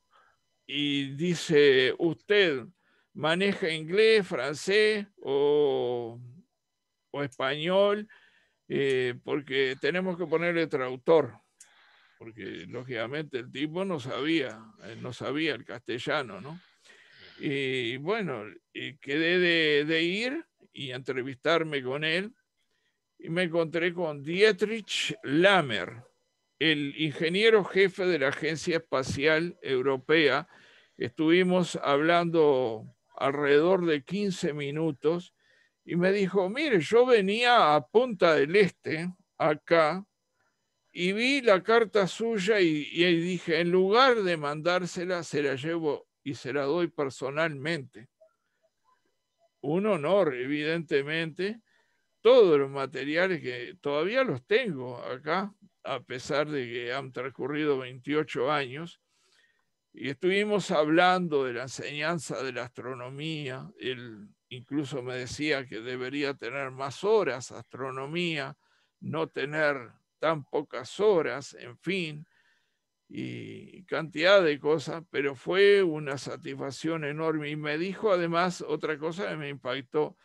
y dice, ¿usted maneja inglés, francés o español? Porque tenemos que ponerle traductor, porque lógicamente el tipo no sabía el castellano, ¿no? Y bueno, quedé de ir y entrevistarme con él y me encontré con Dietrich Lammer, el ingeniero jefe de la Agencia Espacial Europea. Estuvimos hablando alrededor de 15 minutos y me dijo, mire, yo venía a Punta del Este, acá, y vi la carta suya y dije, en lugar de mandársela, se la llevo y se la doy personalmente. Un honor, evidentemente. Todos los materiales que todavía los tengo acá, a pesar de que han transcurrido 28 años, y estuvimos hablando de la enseñanza de la astronomía. Él incluso me decía que debería tener más horas astronomía, no tener tan pocas horas, en fin, y cantidad de cosas, pero fue una satisfacción enorme. Y me dijo además otra cosa que me impactó,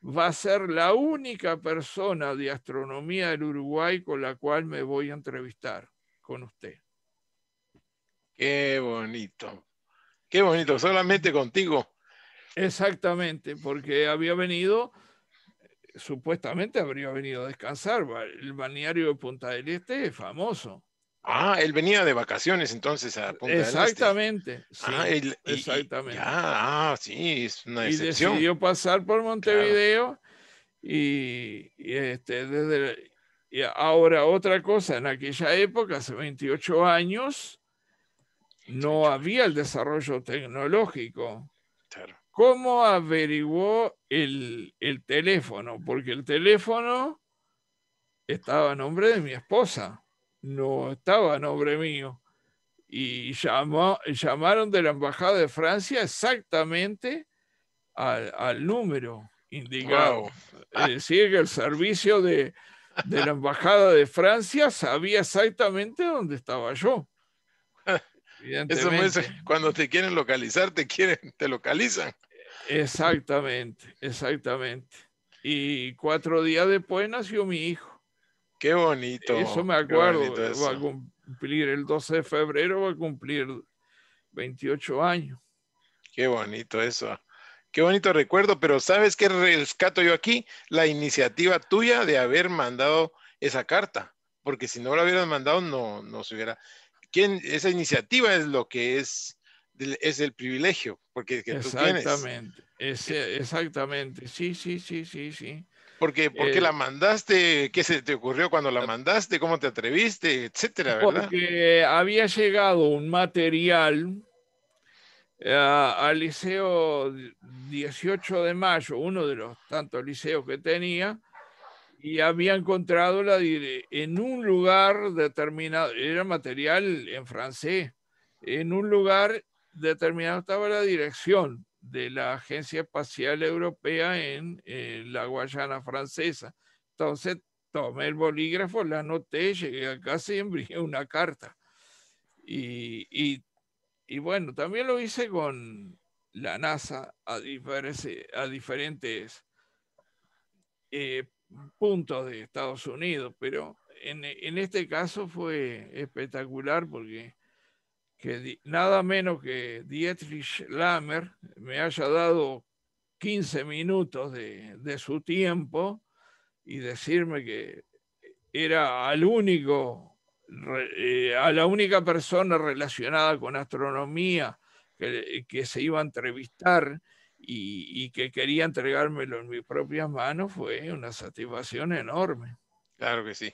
va a ser la única persona de astronomía del Uruguay con la cual me voy a entrevistar con usted. Qué bonito, solamente contigo. Exactamente, porque había venido, supuestamente habría venido a descansar. El balneario de Punta del Este es famoso. Ah, él venía de vacaciones entonces a Punta del Este. Exactamente, Ah, sí, exactamente. sí, es una Y excepción. decidió pasar por Claro. Montevideo y ahora otra cosa, en aquella época, hace 28 años, no 28 había el años. desarrollo tecnológico. Claro. ¿Cómo averiguó el teléfono? Porque el teléfono estaba a nombre de mi esposa, no estaba a nombre mío. Y llamaron de la Embajada de Francia exactamente al número indicado. Wow. Es decir, que el servicio de la Embajada de Francia sabía exactamente dónde estaba yo, Eso muestra evidentemente. que cuando te quieren localizar, te localizan. Exactamente, exactamente. Y 4 días después nació mi hijo. Eso me Qué bonito acuerdo, va a eso. cumplir el 12 de febrero, va a cumplir 28 años. Qué bonito eso. Qué bonito recuerdo, pero ¿sabes qué rescato yo aquí? La iniciativa tuya de haber mandado esa carta, porque si no la hubieras mandado, no se hubiera. Esa iniciativa es lo que es el privilegio, porque que tú tienes. Exactamente, exactamente, sí, sí, sí, sí, sí. ¿Por qué la mandaste? ¿Qué se te ocurrió cuando la mandaste? ¿Cómo te atreviste? Etcétera, ¿verdad? Porque había llegado un material al Liceo 18 de Mayo, uno de los tantos liceos que tenía, y había encontrado en un lugar determinado, era material en francés, en un lugar determinado estaba la dirección de la Agencia Espacial Europea en la Guayana Francesa. Entonces tomé el bolígrafo, la anoté, llegué a casa y envié una carta. Y bueno, también lo hice con la NASA a diferentes puntos de Estados Unidos, pero en este caso fue espectacular porque nada menos que Dietrich Lammer me haya dado 15 minutos de su tiempo y decirme que era a la única persona relacionada con astronomía que se iba a entrevistar y que quería entregármelo en mis propias manos, fue una satisfacción enorme. Claro que sí,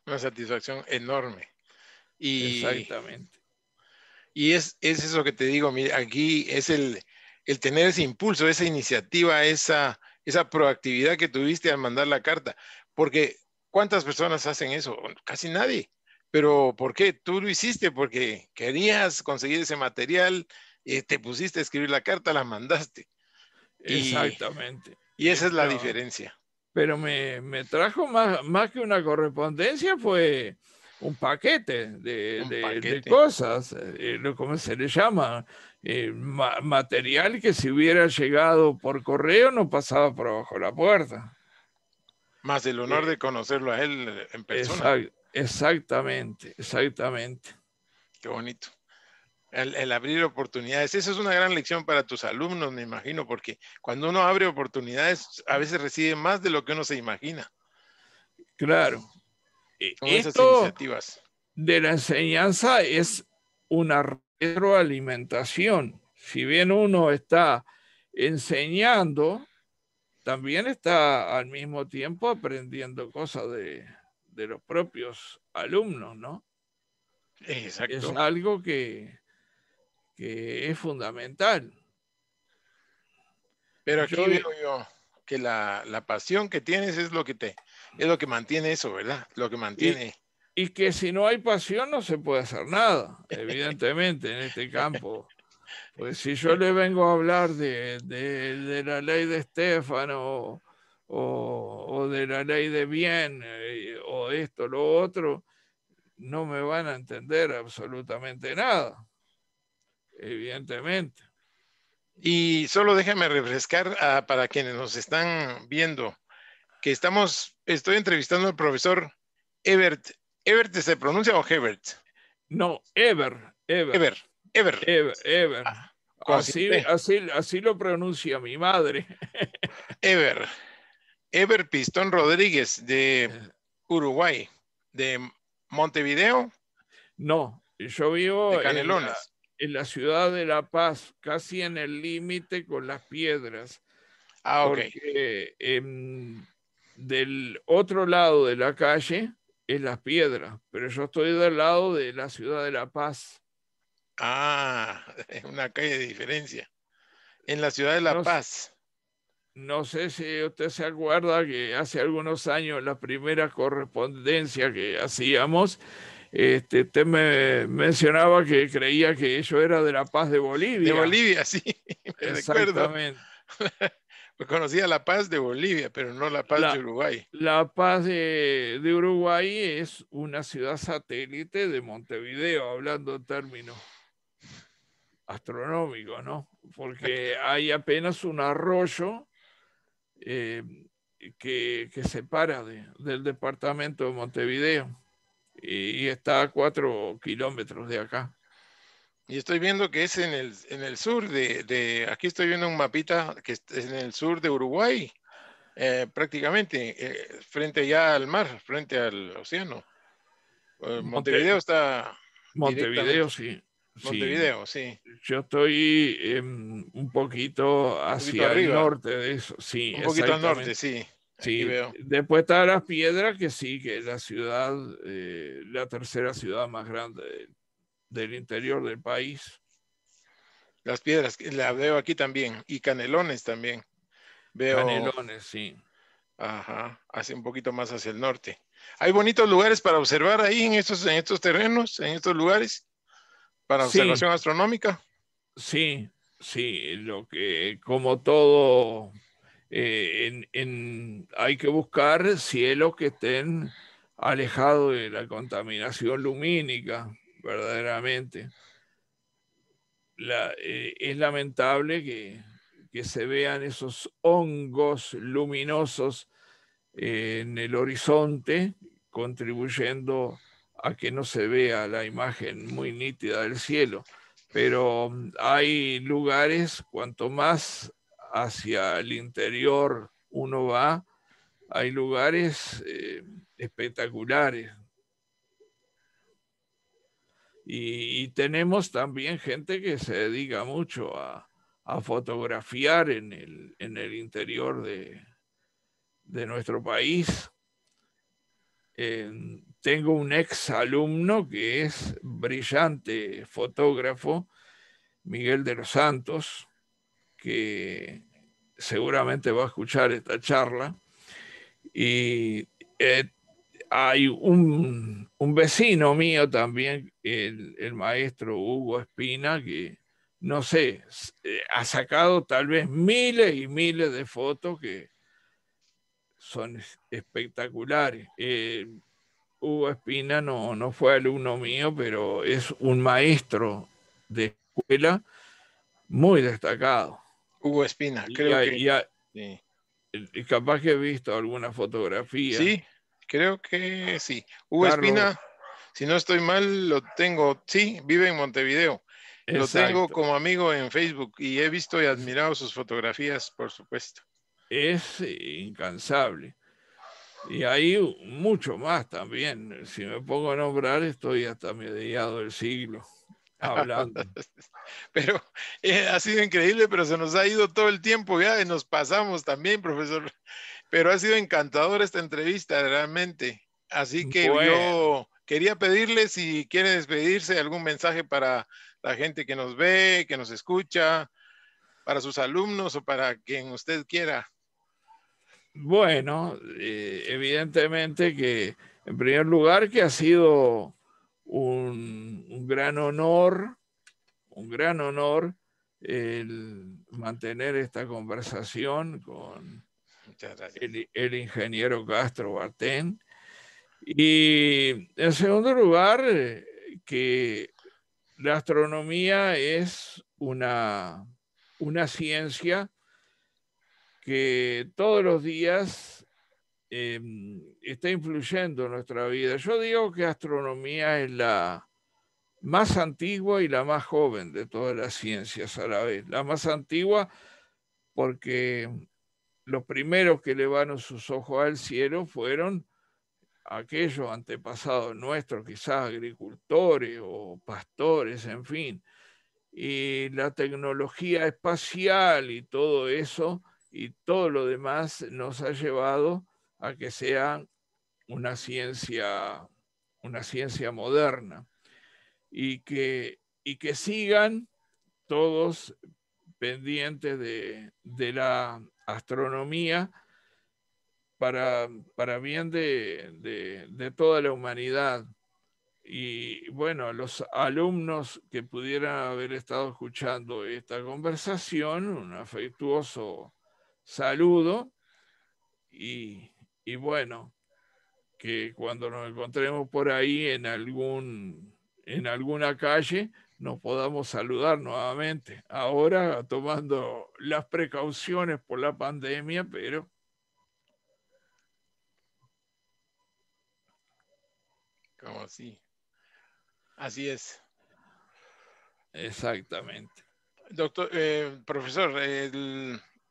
una satisfacción enorme. Y, Exactamente. y es eso que te digo, mira, aquí es el tener ese impulso, esa iniciativa, esa proactividad que tuviste al mandar la carta. Porque ¿cuántas personas hacen eso? Casi nadie. Pero ¿por qué? Tú lo hiciste porque querías conseguir ese material, te pusiste a escribir la carta, la mandaste. Y, Exactamente. y esa es la Pero, diferencia. pero me trajo más que una correspondencia, fue un paquete Un de paquete. cosas, ¿cómo se le llama? Material que si hubiera llegado por correo no pasaba por abajo la puerta. Más el honor de conocerlo a él en persona. Exactamente, exactamente. Qué bonito. El abrir oportunidades. Esa es una gran lección para tus alumnos, me imagino, porque cuando uno abre oportunidades, a veces recibe más de lo que uno se imagina. Claro. Son esas Esto iniciativas. de la enseñanza es una retroalimentación. Si bien uno está enseñando, también está al mismo tiempo aprendiendo cosas de los propios alumnos, ¿no? Es Exacto. algo que es fundamental. Pero aquí Yo, veo yo que la pasión que tienes es lo que mantiene eso, ¿verdad? Lo que y, mantiene. y que si no hay pasión no se puede hacer nada, evidentemente, en este campo. Pues si yo le vengo a hablar de la ley de Estéfano o de la ley de Bien o esto, lo otro, no me van a entender absolutamente nada, evidentemente. Y solo déjame refrescar para quienes nos están viendo que estoy entrevistando al profesor Ebert. ¿Ebert se pronuncia o Hebert? No, ever, ever, Ever, Ever, ever, ever. con sin T. Así lo pronuncia mi madre. Ever, Ever Pistón Rodríguez de Uruguay, de Montevideo, No, yo de vivo Canelones. en la ciudad de La Paz, casi en el límite con Las Piedras, Ah, ok. porque del otro lado de la calle es Las Piedras, pero yo estoy del lado de la ciudad de La Paz. Ah, es una calle de diferencia. En la ciudad de La No, Paz. no sé si usted se acuerda que hace algunos años la primera correspondencia que hacíamos, usted me mencionaba que creía que yo era de La Paz de De Bolivia. Bolivia, sí, me recuerdo. Exactamente. Pues conocía La Paz de Bolivia, pero no La Paz de La, Uruguay. La Paz de Uruguay es una ciudad satélite de Montevideo, hablando en términos astronómicos, ¿no? Porque hay apenas un arroyo eh, que separa del departamento de Montevideo y está a 4 kilómetros de acá. Y estoy viendo que es en el sur aquí estoy viendo un mapita que es en el sur de Uruguay, prácticamente, frente ya al mar, frente al océano. Monte, Montevideo está Montevideo, directamente. sí, sí. Montevideo, sí. Yo estoy un poquito Un poquito hacia el arriba, norte de eso, sí, un poquito al norte, exactamente. sí. Aquí Sí, veo. después está Las Piedras, que sí, que es la ciudad, la tercera ciudad más grande del interior del país. Las piedras, la veo aquí también. Y Canelones también. Veo, Canelones, sí. ajá, hacia un poquito más hacia el norte. Hay bonitos lugares para observar ahí en estos terrenos, en estos lugares, para Sí, observación astronómica. sí, sí, lo que como todo, hay que buscar cielos que estén alejados de la contaminación lumínica, verdaderamente. Es lamentable que se vean esos hongos luminosos en el horizonte, contribuyendo a que no se vea la imagen muy nítida del cielo. Pero hay lugares, cuanto más hacia el interior uno va, hay lugares espectaculares. Y tenemos también gente que se dedica mucho a fotografiar en el interior de nuestro país. Tengo un ex alumno que es brillante fotógrafo, Miguel de los Santos, que seguramente va a escuchar esta charla. Y hay un vecino mío también, el maestro Hugo Espina, que no sé, ha sacado tal vez miles y miles de fotos que son espectaculares. Hugo Espina no fue alumno mío, pero es un maestro de escuela muy destacado. Hugo Espina, Y, creo que sí. Capaz que he visto alguna fotografía. Sí, creo que sí. Hugo Carlos, Espina, si no estoy mal, lo tengo, sí, vive en Montevideo. Lo tengo exacto. como amigo en Facebook y he visto y admirado sus fotografías, por supuesto. Es incansable. Y hay mucho más también. Si me pongo a nombrar, estoy hasta mediados del siglo hablando. Pero ha sido increíble, pero se nos ha ido todo el tiempo ya y nos pasamos también, profesor. Pero ha sido encantadora esta entrevista, realmente. Así que Bueno, yo quería pedirle si quiere despedirse, algún mensaje para la gente que nos ve, que nos escucha, para sus alumnos o para quien usted quiera. bueno, evidentemente que en primer lugar que ha sido un gran honor el mantener esta conversación con Muchas gracias. el ingeniero Castro Bartén. Y en segundo lugar, que la astronomía es una ciencia que todos los días está influyendo en nuestra vida. Yo digo que astronomía es la más antigua y la más joven de todas las ciencias a la vez. La más antigua porque los primeros que elevaron sus ojos al cielo fueron aquellos antepasados nuestros, quizás agricultores o pastores, en fin. Y la tecnología espacial y todo eso y todo lo demás nos ha llevado a que sea una ciencia moderna y que sigan todos pendientes de la astronomía para bien de toda la humanidad. Y bueno, los alumnos que pudieran haber estado escuchando esta conversación, un afectuoso saludo y bueno, que cuando nos encontremos por ahí en alguna calle nos podamos saludar nuevamente. Ahora tomando las precauciones por la pandemia, pero Como así. Así es. exactamente. Doctor, profesor,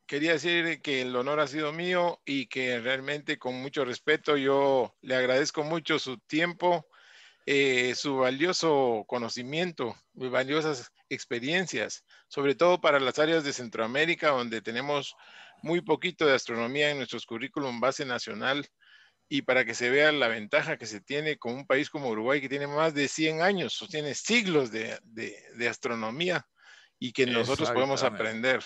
quería decir que el honor ha sido mío y que realmente con mucho respeto yo le agradezco mucho su tiempo, su valioso conocimiento, muy valiosas experiencias, sobre todo para las áreas de Centroamérica, donde tenemos muy poquito de astronomía en nuestros currículum base nacional y para que se vea la ventaja que se tiene con un país como Uruguay, que tiene más de 100 años, o tiene siglos de astronomía y que nosotros podemos Exactamente. aprender,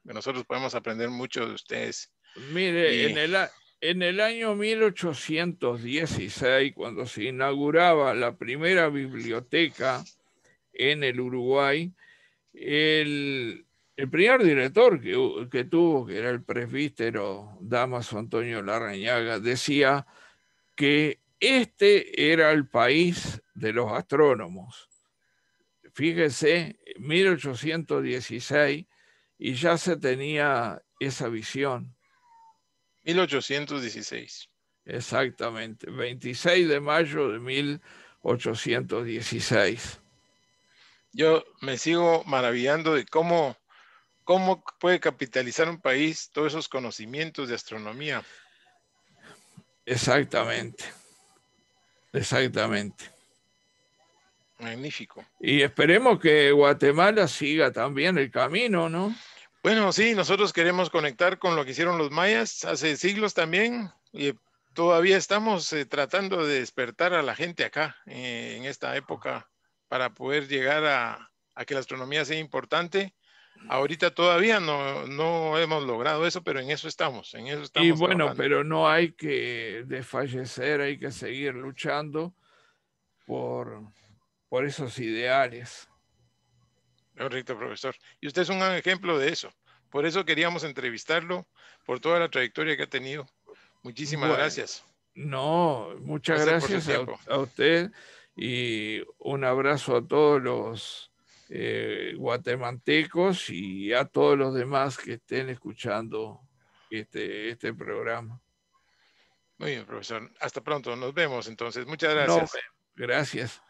que nosotros podemos aprender mucho de ustedes. Mire, Y en el año 1816, cuando se inauguraba la primera biblioteca en el Uruguay, el primer director que tuvo, que era el presbítero Damaso Antonio Larrañaga, decía que este era el país de los astrónomos. Fíjese, 1816, y ya se tenía esa visión. 1816. Exactamente, 26 de mayo de 1816. Yo me sigo maravillando de cómo puede capitalizar un país todos esos conocimientos de astronomía. Exactamente, exactamente. Magnífico. Y esperemos que Guatemala siga también el camino, ¿no? Bueno, sí, nosotros queremos conectar con lo que hicieron los mayas hace siglos también, y todavía estamos tratando de despertar a la gente acá en esta época para poder llegar a que la astronomía sea importante. Ahorita todavía no hemos logrado eso, pero en eso estamos Y bueno, trabajando. pero no hay que desfallecer, hay que seguir luchando por, por esos ideales. Correcto, profesor. Y usted es un ejemplo de eso. Por eso queríamos entrevistarlo, por toda la trayectoria que ha tenido. Muchísimas Bueno, gracias. no, muchas Gracias por su gracias tiempo. a usted y un abrazo a todos los guatemaltecos y a todos los demás que estén escuchando este programa. Muy bien, profesor. Hasta pronto. Nos vemos entonces. Muchas No, gracias. gracias.